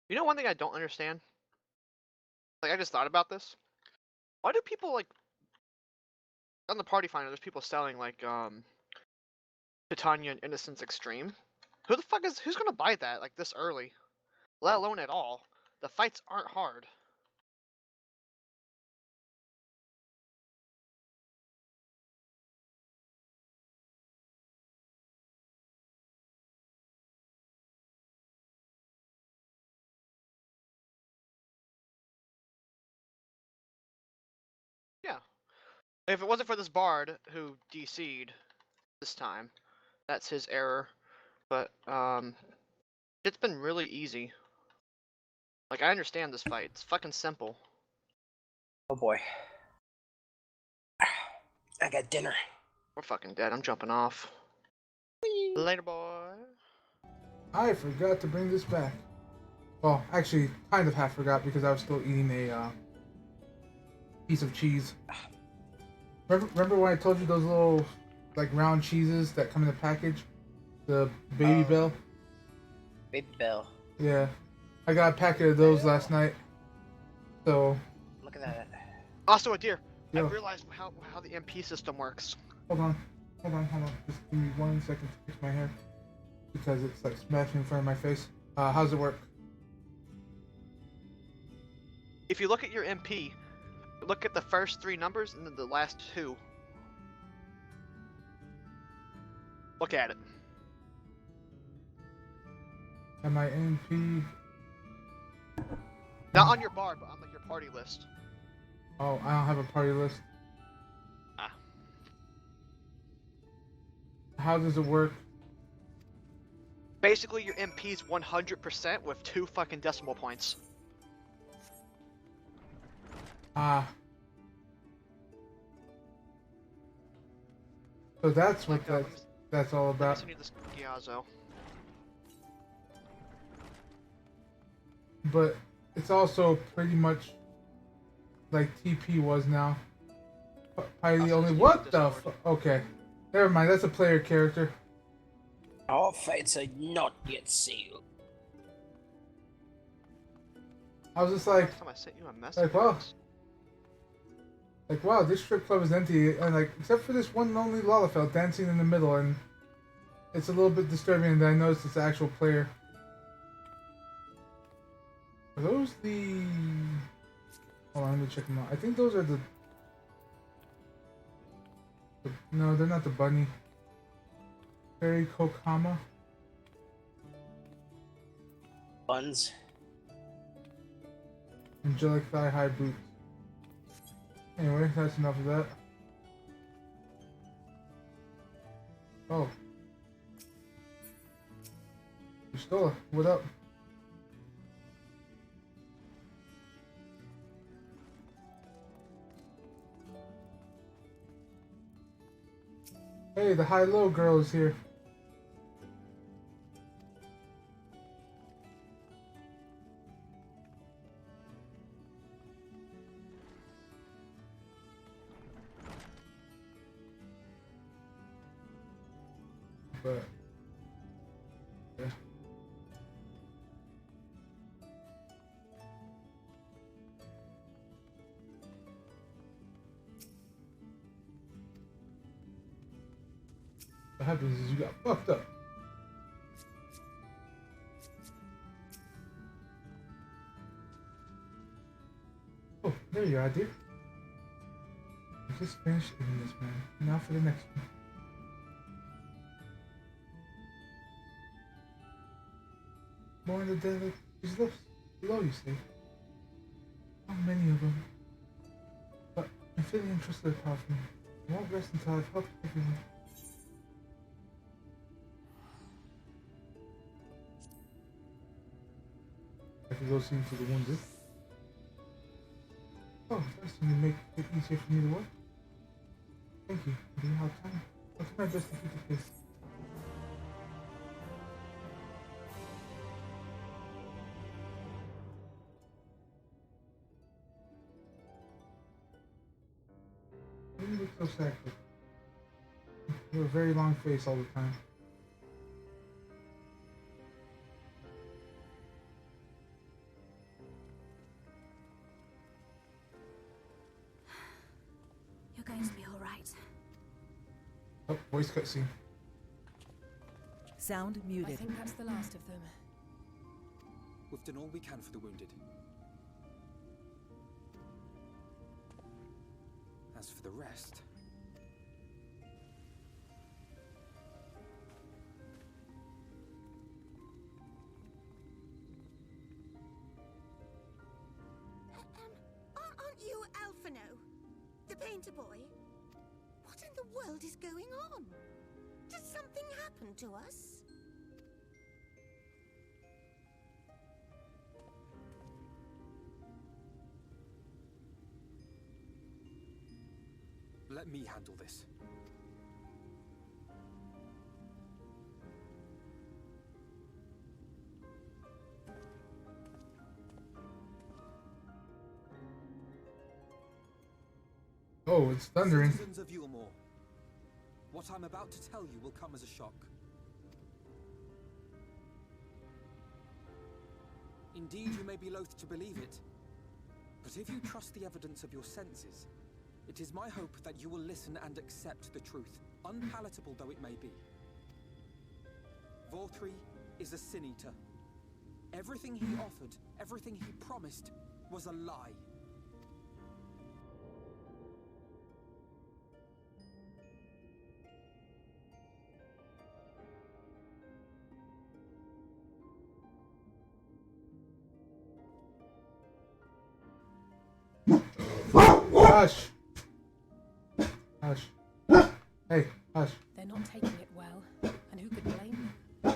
Speaker 2: You know one thing I don't understand? Like, I just thought about this. Why do people, like, on the party finder, there's people selling, like, Titania and Innocence Extreme? Who's gonna buy that, like, this early? Let alone at all. The fights aren't hard. Yeah. If it wasn't for this bard who DC'd this time, that's his error. But, it's been really easy. Like, I understand this fight. It's fucking simple.
Speaker 3: Oh boy. I got dinner.
Speaker 2: We're fucking dead. I'm jumping off. Later, boy.
Speaker 1: I forgot to bring this back. Well, actually, kind of half forgot because I was still eating a piece of cheese. Remember when I told you those little, like, round cheeses that come in a package? The Baby Bell?
Speaker 3: Baby Bell.
Speaker 1: Yeah. I got a packet of those last night. So...
Speaker 3: Look at that.
Speaker 2: Also, a deer.
Speaker 1: Yo.
Speaker 2: I realized how the MP system works.
Speaker 1: Hold on. Just give me 1 second to fix my hair. Because it's, like, smashing in front of my face. How's it work?
Speaker 2: If you look at your MP, look at the first 3 numbers and then the last 2. Look at it.
Speaker 1: Am I NP?
Speaker 2: Not on your bar, but on like your party list.
Speaker 1: Oh, I don't have a party list.
Speaker 2: Ah.
Speaker 1: How does it work?
Speaker 2: Basically, your MP's 100% with 2 fucking decimal points.
Speaker 1: Ah. So that's what
Speaker 2: Like,
Speaker 1: that's all
Speaker 2: let me
Speaker 1: about.
Speaker 2: send you this Gyazo.
Speaker 1: But it's also pretty much like TP was now. Probably the only what the okay. Never mind, that's a player character.
Speaker 3: Our fates are not yet sealed.
Speaker 1: I was just like,
Speaker 2: Last time I sent you a message.
Speaker 1: wow, this strip club is empty, and like except for this one lonely Lalafell dancing in the middle, and it's a little bit disturbing that I noticed it's an actual player. Are those the? Hold on, let me check them out. I think those are the no, they're not the bunny. Fairy Kokama.
Speaker 3: Buns.
Speaker 1: Angelic thigh high boots. Anyway, that's enough of that. Oh. Pistola, what up? Hey, the high-low girl is here. But yeah. What happens is you got fucked up. Oh, there you are, dude. I just finished eating this, man. Now for the next one. More in the desert is left below, you see. Not many of them. But I'm feeling interested apart from me. I won't rest until I've helped everyone. I can go see to the wounded. Oh, that's going to make it easier for me to work. Thank you. Do you have time? I'll do my best to keep the pace. Why do you look so sad? You have a very long face all the time.
Speaker 10: You're going to be all right.
Speaker 1: Oh, voice cutscene.
Speaker 14: Sound muted.
Speaker 6: I think that's the last of them.
Speaker 11: We've done all we can for the wounded. As for the rest...
Speaker 15: Aren't you Alphino? The painter boy? What in the world is going on? Did something happen to us?
Speaker 11: Let me handle this.
Speaker 1: Oh, it's thundering.
Speaker 11: Citizens of Yulmore, what I'm about to tell you will come as a shock. Indeed, you may be loath to believe it, but if you trust the evidence of your senses, it is my hope that you will listen and accept the truth, unpalatable though it may be. Vorthri is a sin eater. Everything he offered, everything he promised, was a lie.
Speaker 1: Hush. Hush. Hey, hush.
Speaker 6: They're not taking it well, and who could blame them?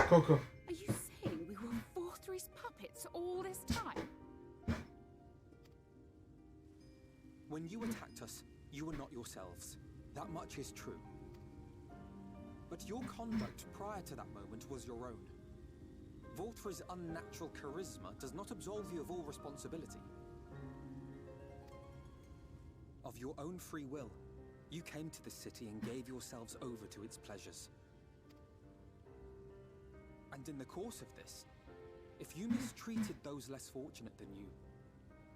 Speaker 1: Coco.
Speaker 16: Are you saying we were Vorthri's puppets all this time?
Speaker 11: When you attacked us, you were not yourselves. That much is true. But your conduct prior to that moment was your own. Volthra's unnatural charisma does not absolve you of all responsibility. Of your own free will, you came to this city and gave yourselves over to its pleasures. And in the course of this, if you mistreated those less fortunate than you,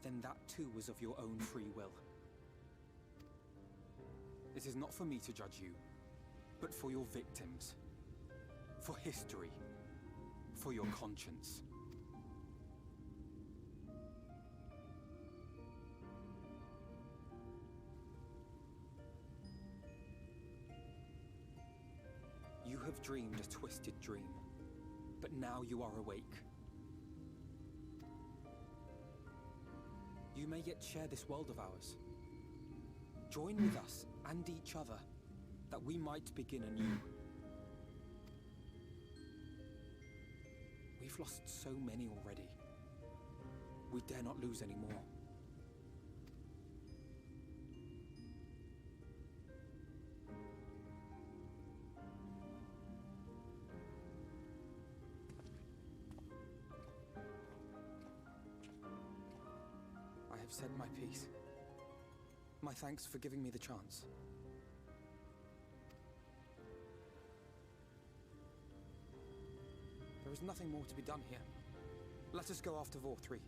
Speaker 11: then that too was of your own free will. It is not for me to judge you, but for your victims, for history, for your conscience. You have dreamed a twisted dream, but now you are awake. You may yet share this world of ours. Join with us and each other, that we might begin anew. We've lost so many already. We dare not lose any more. I have said my piece. My thanks for giving me the chance. There is nothing more to be done here. Let us go after Vorthri.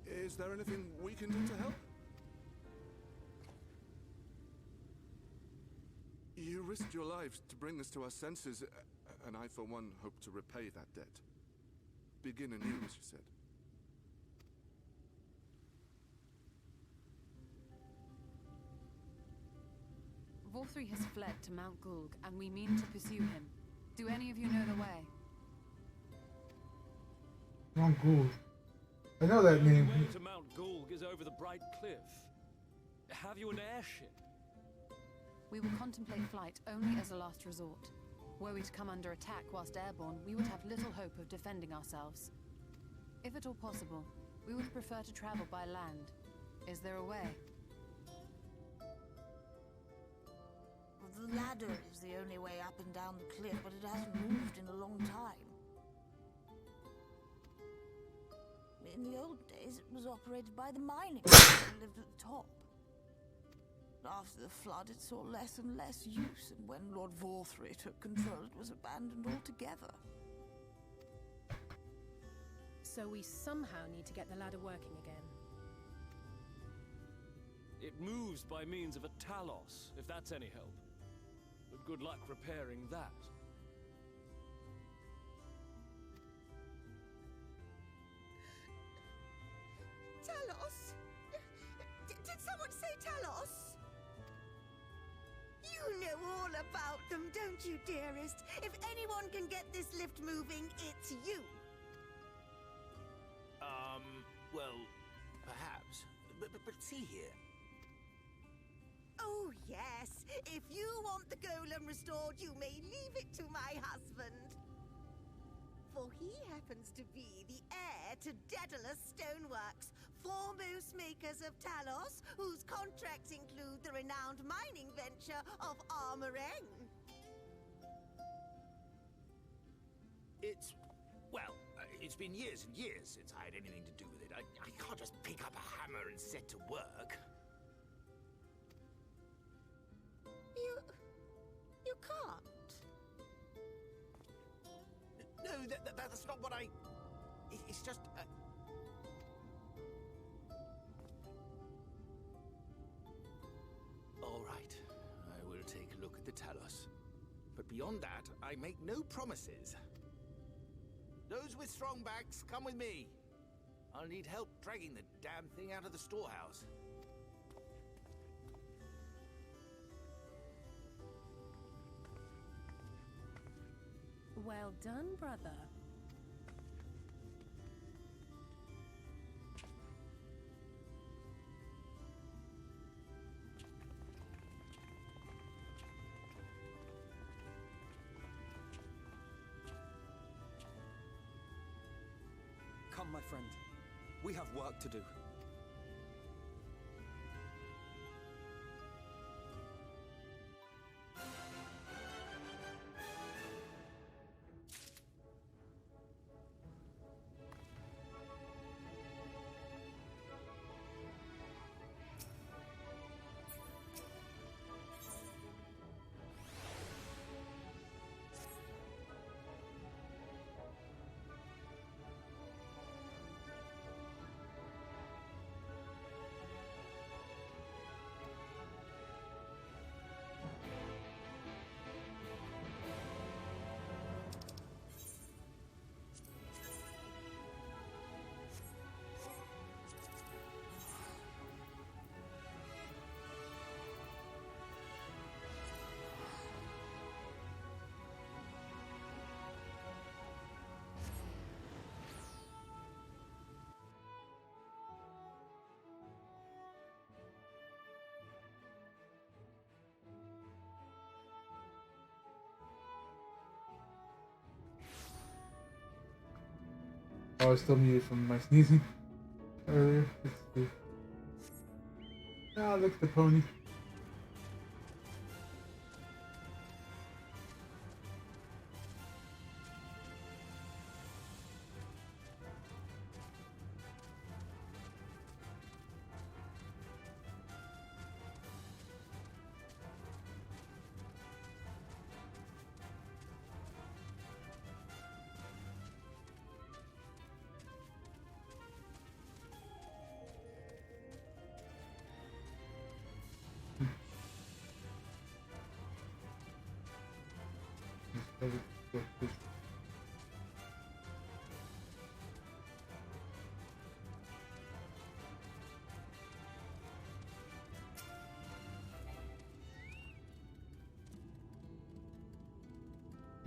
Speaker 13: Is there anything we can do to help? You risked your lives to bring us to our senses, and I, for one, hope to repay that debt. Begin anew, as you said.
Speaker 9: Vorthri has fled to Mount Gulg, and we mean to pursue him. Do any of you know the way?
Speaker 1: Mount Gulg. I know that name.
Speaker 14: The way to Mount Gulg is over the Bright Cliff. Have you an airship?
Speaker 9: We will contemplate flight only as a last resort. Were we to come under attack whilst airborne, we would have little hope of defending ourselves. If at all possible, we would prefer to travel by land. Is there a way?
Speaker 15: The ladder is the only way up and down the cliff, but it hasn't moved in a long time. In the old days, it was operated by the mining company who lived at the top. But after the flood, it saw less and less use, and when Lord Vorthri took control, it was abandoned altogether.
Speaker 6: So we somehow need to get the ladder working again.
Speaker 14: It moves by means of a Talos, if that's any help. But good luck repairing that.
Speaker 15: Talos? Did someone say Talos? You know all about them, don't you, dearest? If anyone can get this lift moving, it's you.
Speaker 8: Well, perhaps. But see here.
Speaker 15: Oh, yes. If you want the golem restored, you may leave it to my husband. For he happens to be the heir to Daedalus Stoneworks, foremost makers of Talos, whose contracts include the renowned mining venture of Armoreng.
Speaker 8: It's been years and years since I had anything to do with it. I can't just pick up a hammer and set to work.
Speaker 15: You can't?
Speaker 8: No, that's not what it's just... All right, I will take a look at the Talos. But beyond that, I make no promises. Those with strong backs, come with me. I'll need help dragging the damn thing out of the storehouse.
Speaker 6: Well done, brother.
Speaker 11: Come, my friend. We have work to do.
Speaker 1: Oh, I was still muted from my sneezing earlier. Let's see. Ah, look at the pony.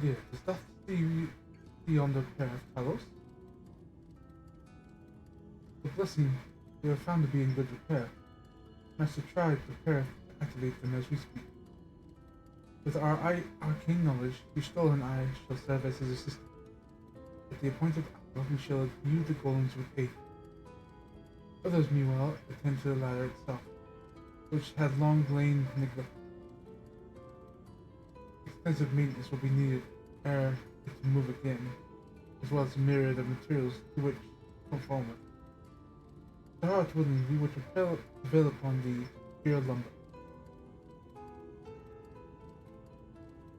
Speaker 1: Yeah, is that the on the pair of Talos? The blessing, they are found to be in good repair. Master tried to prepare to activate them as we speak. With our arcane knowledge, Yshtola and I shall serve as his assistant. At the appointed hour, we shall imbue the golems with Aether. Others, meanwhile, attend to the ladder itself, which had long lain neglected. Extensive maintenance will be needed ere it can move again, as well as a myriad of materials to which to conform with. To heart willing, we would prevail upon the pure lumber.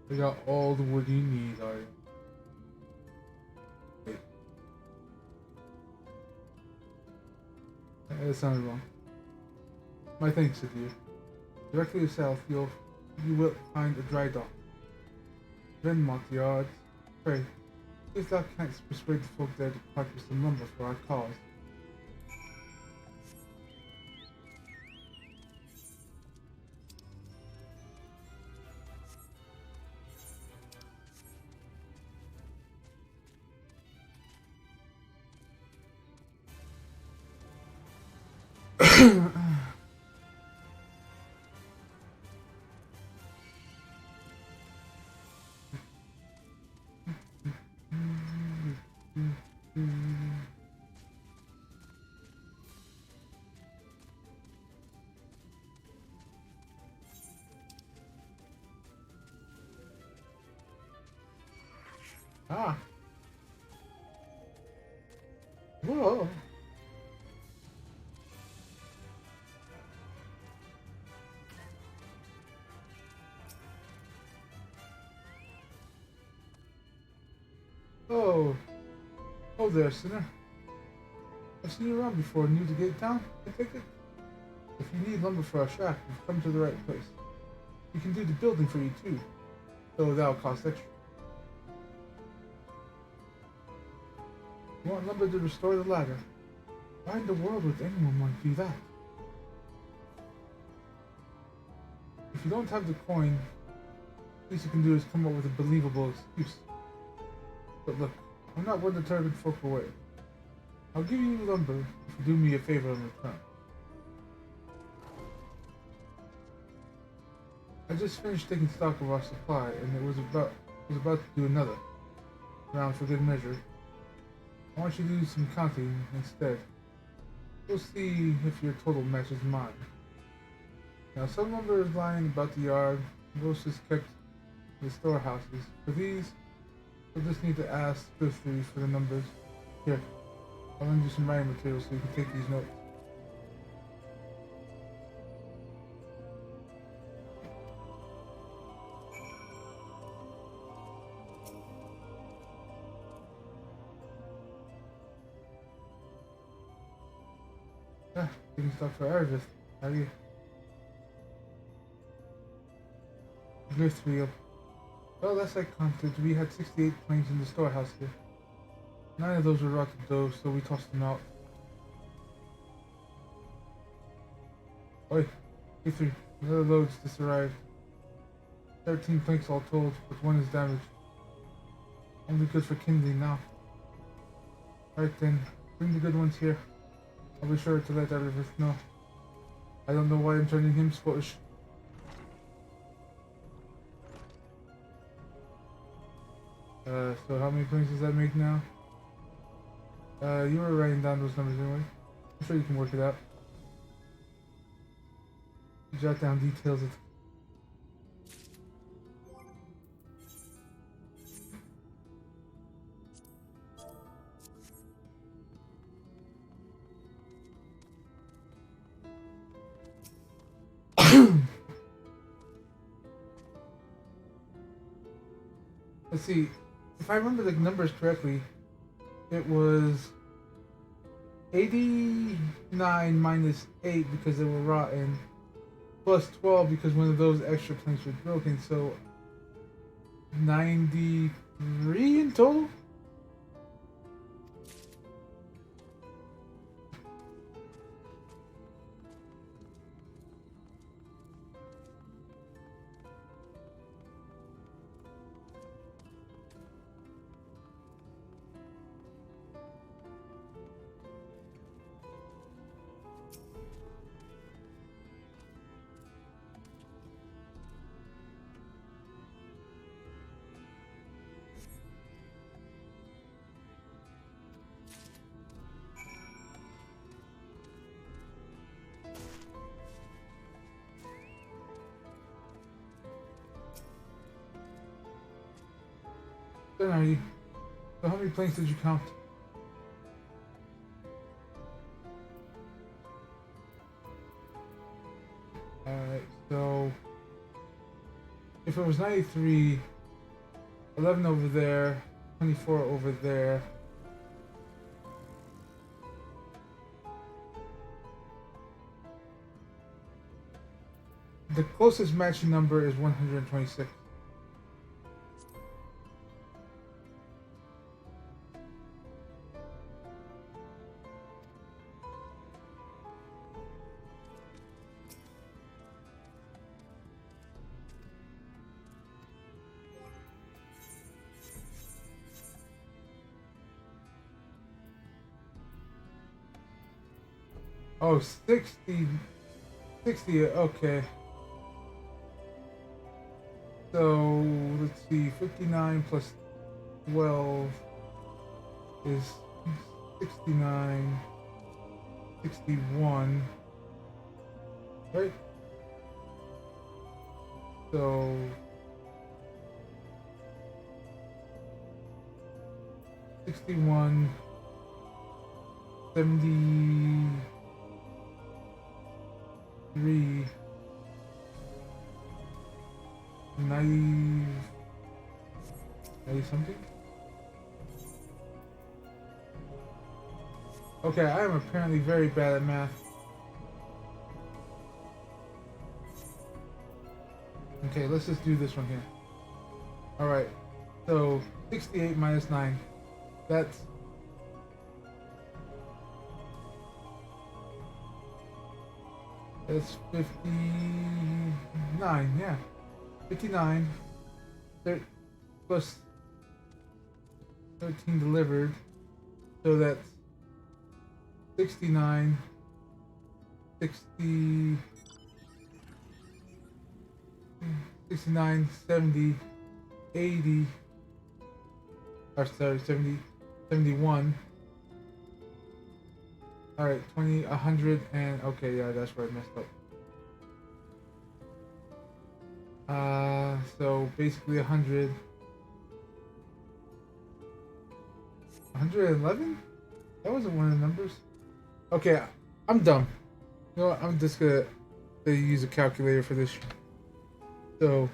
Speaker 1: We got all the wood you need, Arya. Wait. That sounded wrong. My thanks, dear. Directly south, you will find a dry dock. Then Montyard, pray, if thou canst persuade the folk there to part with some lumber for our cause. Ah. Whoa. Oh. Oh there, sinner. I've seen you around before. New to Gate Town, I take it? If you need lumber for our shack, you've come to the right place. We can do the building for you too, though that'll cost extra. You want lumber to restore the ladder? Why in the world would anyone want to do that? If you don't have the coin, the least you can do is come up with a believable excuse. But look, I'm not one to turn folk away. I'll give you lumber if you do me a favor in return. I just finished taking stock of our supply, and it was about to do another round for good measure. I want you to do some counting instead. We'll see if your total matches mine. Now, some lumber is lying about the yard, most is kept in the storehouses. For these, you'll just need to ask truthfully for the numbers. Here, I'll lend you some writing materials so you can take these notes. Ah, getting stuff for Aravis. How are you? Grist wheel. Well, last I counted, we had 68 planes in the storehouse here. 9 of those were rotted though, so we tossed them out. Oi, Aether, another load's just arrived. 13 planks all told, but 1 is damaged. Only good for kindling now. Right then, bring the good ones here. I'll be sure to let Aravis know. I don't know why I'm turning him Scottish. So how many points does that make now? You were writing down those numbers anyway. I'm sure you can work it out. You jot down details of. Let's see. If I remember the numbers correctly, it was 89 minus 8 because they were rotten, plus 12 because one of those extra planks was broken, so 93 in total? Alrighty. So how many planks did you count? Alright, so if it was 93, 11 over there, 24 over there. The closest matching number is 126. Oh, 60, okay. So, let's see, 59 plus 12 is 69, 61, right? So, $61, 73, 90 something? Okay, I am apparently very bad at math. Okay, let's just do this one here. Alright, so 68 minus 9. That's... That's 59, yeah. 59 plus 13 delivered, so that's 69, 60, 69, 70, 80, or sorry, 70, 71. Alright, 20, 100, and okay, yeah, that's where I messed up. So basically 100. 111? That wasn't one of the numbers. Okay, I'm dumb. You know what? I'm just gonna use a calculator for this. So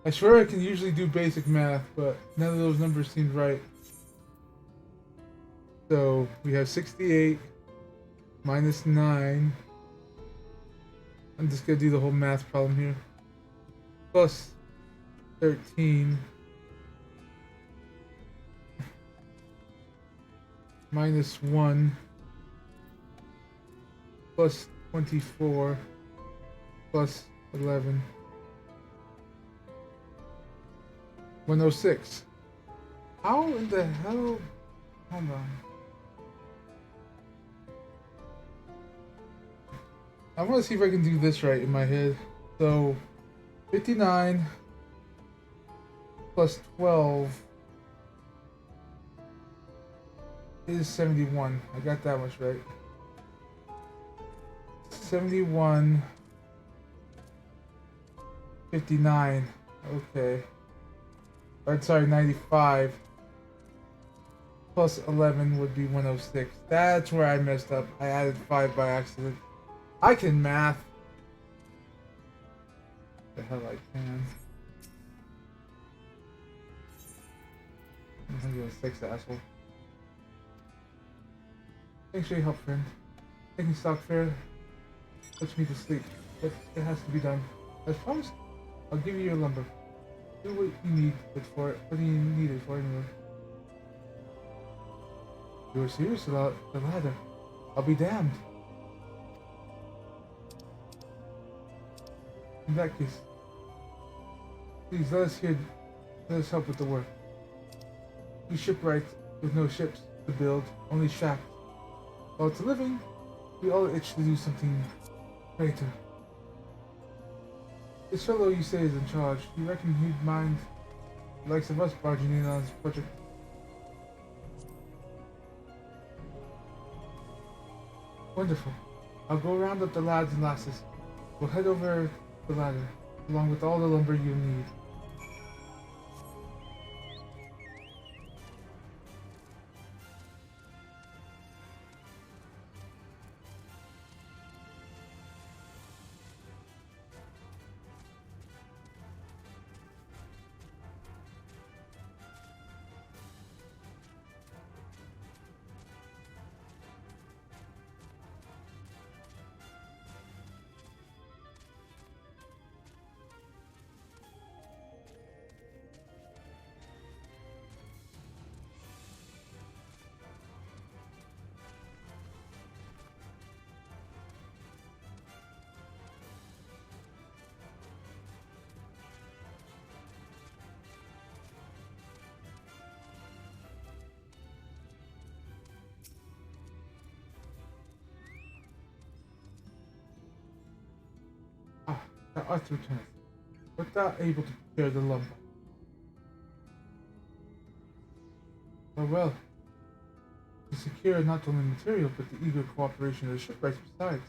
Speaker 1: I swear I can usually do basic math, but none of those numbers seemed right. So we have 68 minus 9. I'm just gonna do the whole math problem here. Plus 13 minus 1 plus 24 plus 11. 106. How in the hell? Hold on. I want to see if I can do this right in my head. So, 59 plus 12 is 71. I got that much right. 71, 59. Okay. Or, sorry, 95. Plus 11 would be 106. That's where I messed up. I added 5 by accident. I can math. The hell I can. 106, asshole. Thanks for your help, friend. Taking stock fair puts me to sleep, but it has to be done. As promised, I'll give you your lumber. Do what you need it for. What do you need it for anyway? You were serious about the ladder. I'll be damned. In that case, please let us help with the work. We shipwrights with no ships to build, only shacks. While it's a living, we all itch to do something greater. This fellow you say is in charge. Do you reckon he'd mind the likes of us barging in on this project? Wonderful. I'll go round up the lads and lasses. We'll head over the ladder, along with all the lumber you'll need. The Aether returneth, but thou able to prepare the lumber. Well, to secure not only material, but the eager cooperation of the shipwrights besides.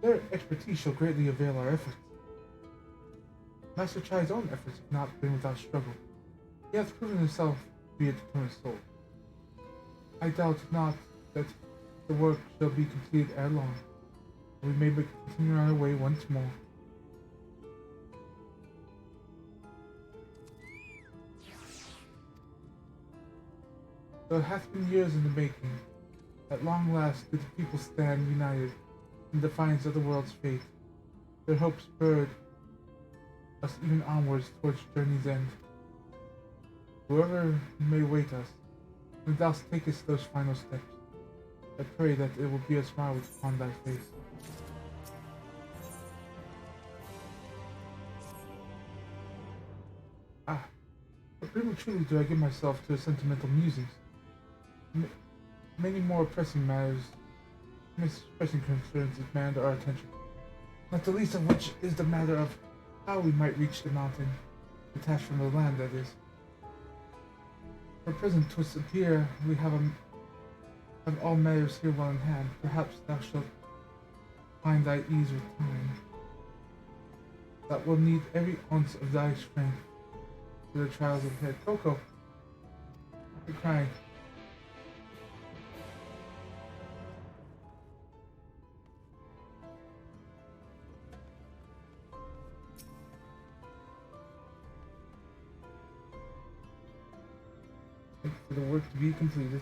Speaker 1: Their expertise shall greatly avail our efforts. Master Chai's own efforts have not been without struggle. He hath proven himself to be a determined soul. I doubt not that the work shall be completed ere long, and we may continue on our way once more. Though it hath been years in the making, at long last do the people stand united in defiance of the world's fate. Their hopes spurred us even onwards towards journey's end. Whoever may wait us, when thou takest those final steps, I pray that it will be a smile upon thy face. But prematurely do I give myself to sentimental musings. Many more pressing concerns demand our attention, not the least of which is the matter of how we might reach the mountain, detached from the land, that is. For present, 'twill appear we have all matters here well in hand. Perhaps thou shalt find thy ease with time. That will need every ounce of thy strength for the trials ahead. Coco, you're crying. For the work to be completed.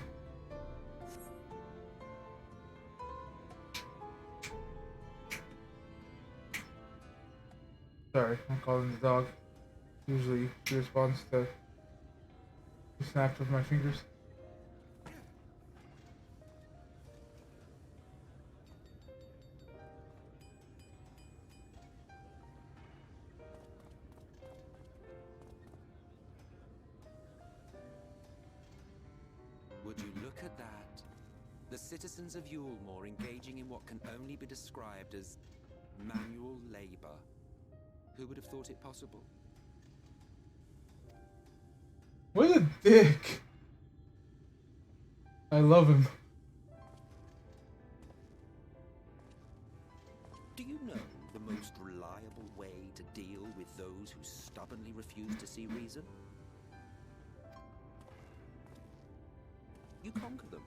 Speaker 1: Sorry, I'm calling the dog. Usually she responds to the snap of my fingers.
Speaker 7: Would you look at that? The citizens of Yulemore engaging in what can only be described as manual labor. Who would have thought it possible?
Speaker 1: dick. I love him.
Speaker 7: Do you know the most reliable way to deal with those who stubbornly refuse to see reason? You conquer them,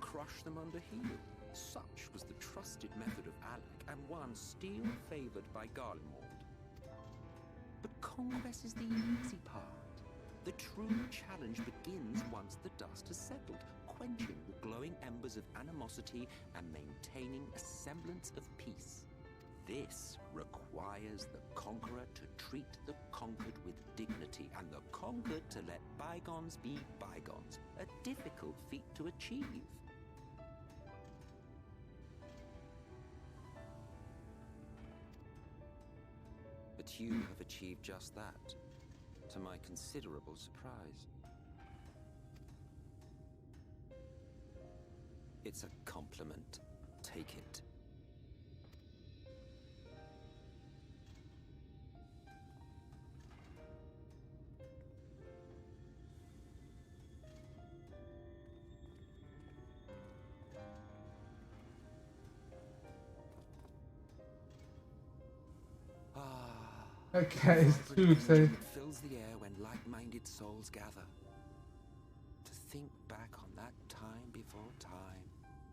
Speaker 7: crush them under heel. Such was the trusted method of Alec, and one still favored by Garlemald. But conquest is the easy part. The true challenge begins once the dust has settled, quenching the glowing embers of animosity and maintaining a semblance of peace. This requires the conqueror to treat the conquered with dignity, and the conquered to let bygones be bygones, a difficult feat to achieve. But you have achieved just that, to my considerable surprise. It's a compliment. Take it.
Speaker 1: That guy is too excited.
Speaker 7: It fills the air when like-minded souls gather. To think back on that time before time,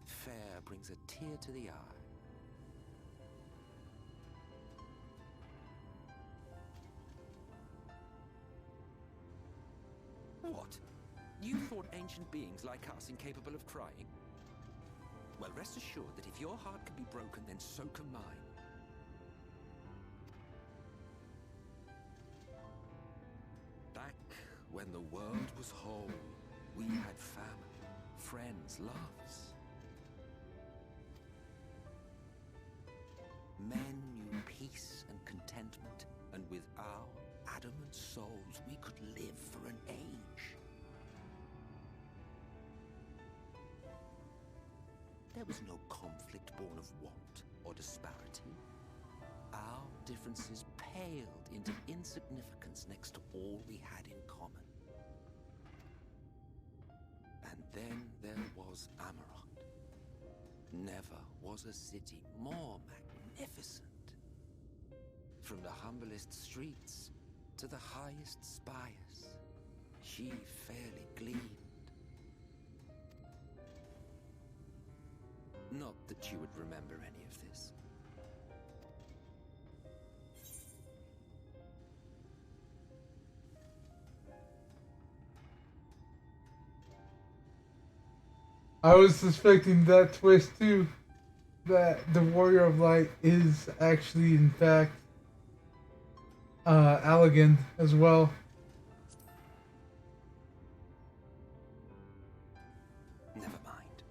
Speaker 7: fair brings a tear to the eye. What? You thought ancient beings like us incapable of crying? Well, rest assured that if your heart can be broken, then so can mine. Back when the world was whole, we had family, friends, loves. Men knew peace and contentment, and with our adamant souls, we could live for an age. There was no conflict born of want or disparity. Our differences paled into insignificance next to all we had in common. And then there was Amarok. Never was a city more magnificent. From the humblest streets to the highest spires, she fairly gleamed. Not that you would remember any of this.
Speaker 1: I was suspecting that twist too. That the Warrior of Light is actually, in fact, Allegan as well.
Speaker 7: Never mind.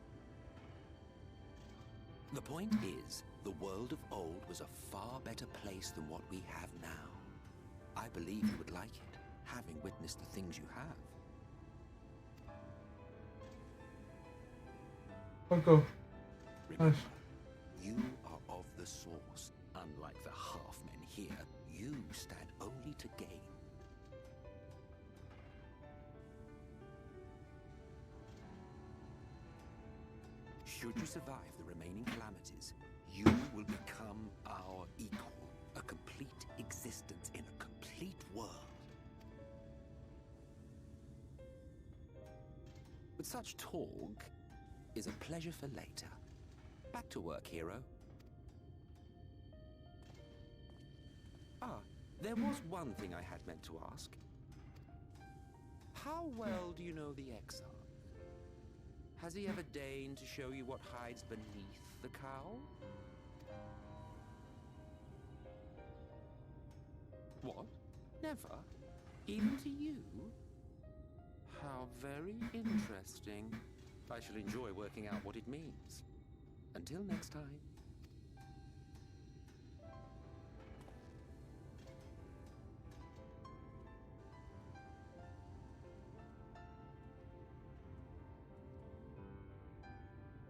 Speaker 7: The point is, the world of old was a far better place than what we have now. I believe you would like it, having witnessed the things you have.
Speaker 1: Coco.
Speaker 7: Remember, you are of the source. Unlike the half-men here, you stand only to gain. Should you survive the remaining calamities, you will become our equal. A complete existence in a complete world. But such talk is a pleasure for later. Back to work, hero. There was one thing I had meant to ask. How well do you know the Exarch? Has he ever deigned to show you what hides beneath the cowl? What? Never? Even to you? How very interesting. I shall enjoy working out what it means. Until next time.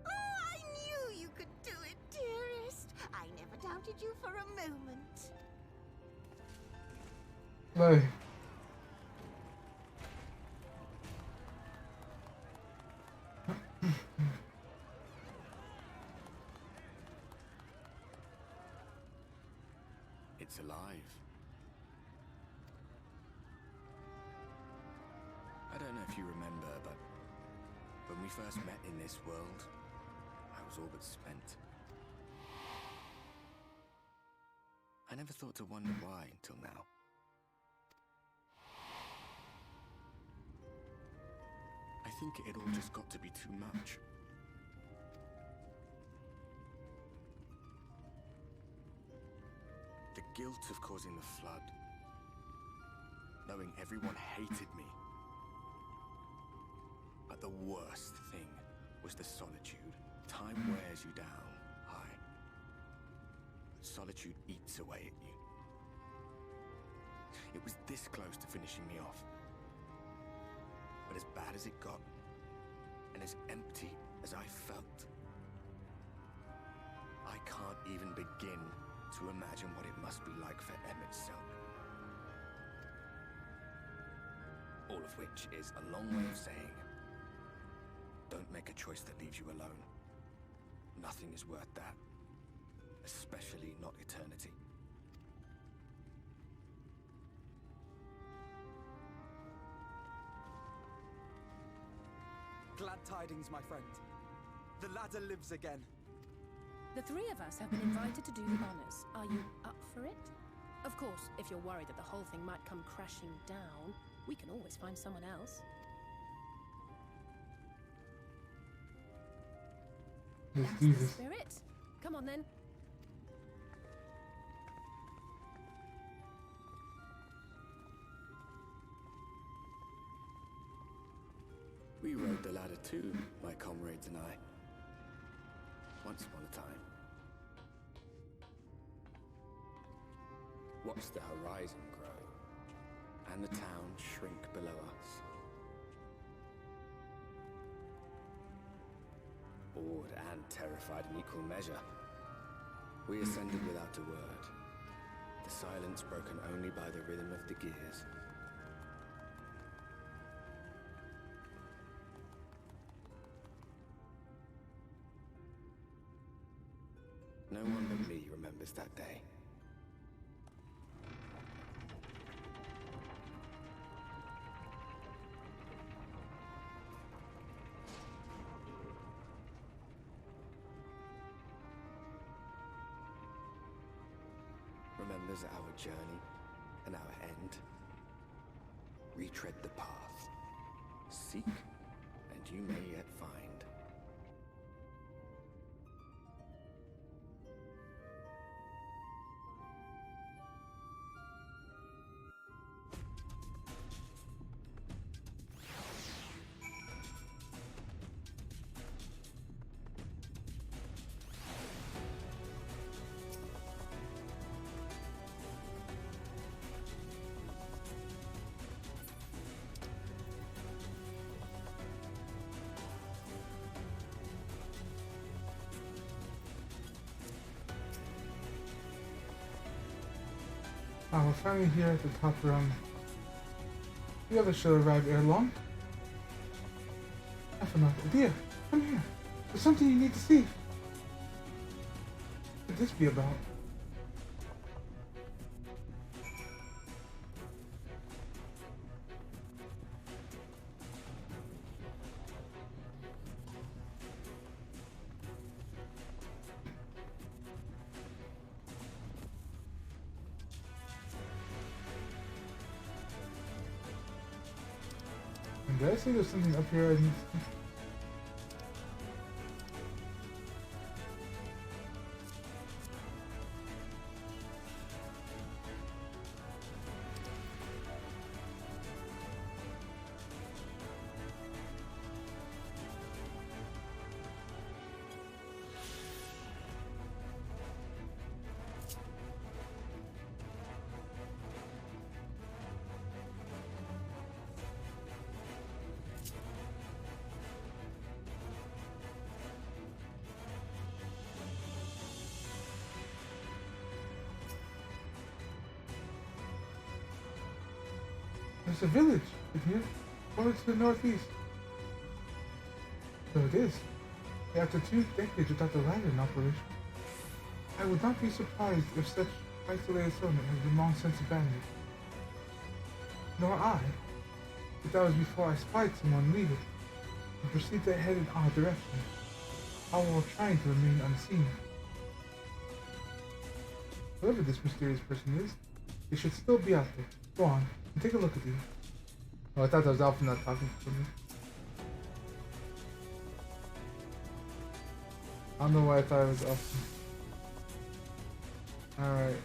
Speaker 15: Oh, I knew you could do it, dearest. I never doubted you for a moment.
Speaker 1: Like,
Speaker 8: it's alive. I don't know if you remember, but when we first met in this world, I was all but spent. I never thought to wonder why until now. I think it all just got to be too much. The guilt of causing the flood. Knowing everyone hated me. But the worst thing was the solitude. Time wears you down, aye. But solitude eats away at you. It was this close to finishing me off. But as bad as it got, and as empty as I felt, I can't even begin to imagine what it must be like for Emmett's Selk. All of which is a long way of saying, don't make a choice that leaves you alone. Nothing is worth that. Especially not eternity.
Speaker 11: Glad tidings, my friend. The ladder lives again.
Speaker 6: The three of us have been invited to do the honors. Are you up for it? Of course, if you're worried that the whole thing might come crashing down, we can always find someone else.
Speaker 1: Let's
Speaker 6: That's
Speaker 1: do
Speaker 6: the
Speaker 1: this.
Speaker 6: spirit. Come on then.
Speaker 8: We rode the ladder too, my comrades and I. Once upon a time. Watched the horizon grow, and the town shrink below us. Awed and terrified in equal measure, we ascended without a word, the silence broken only by the rhythm of the gears. No one but me remembers that day. Remembers our journey and our end. Retread the path. Seek, and you may yet find.
Speaker 1: Ah, we're finally here at the top rung. The others should arrive ere long. Aphanath, dear, come here. There's something you need to see. What could this be about? Did I say there's something up here I need to see? There's a village in here, over to the northeast. So it is. After 2 decades without the ladder in operation, I would not be surprised if such isolated settlement has been long since abandoned. Nor I. But that was before I spied someone leave it and proceeded to head in our direction, all while trying to remain unseen. Whoever this mysterious person is, they should still be out there. Go on, and take a look at these. Oh, I thought that was Alpha not talking to me. I don't know why I thought it was Alpha. Alright.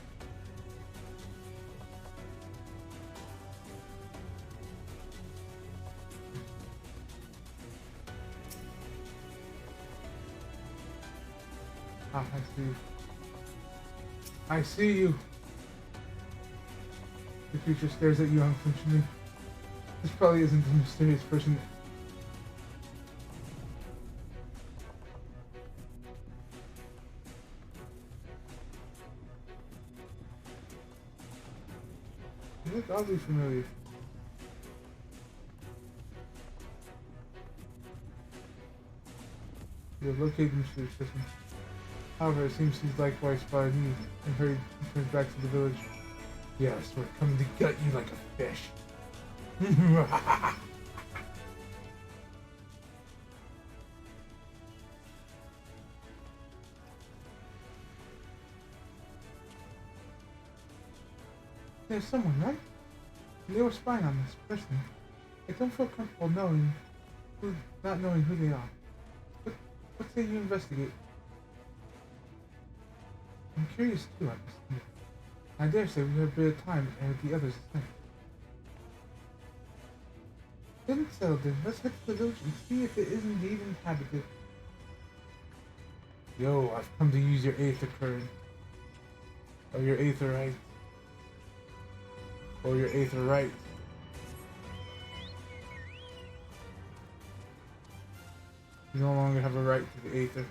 Speaker 1: Ah, I see you. I see you! The creature stares at you unflinchingly. This probably isn't the mysterious person. You look oddly familiar. You have located the mysterious person. However, it seems he's likewise spotted me and hurried and turned back to the village. Yes, we're coming to gut you like a fish. There's someone, right? And they were spying on this person. I don't feel comfortable not knowing who they are. What say you investigate? I'm curious too, I dare say we have a bit of time and the others the same. Then settled in, let's head to the village and see if it is indeed inhabited. Yo, I've come to use your Aether current. Or your Aether right. Or your Aether right. You no longer have a right to the Aether.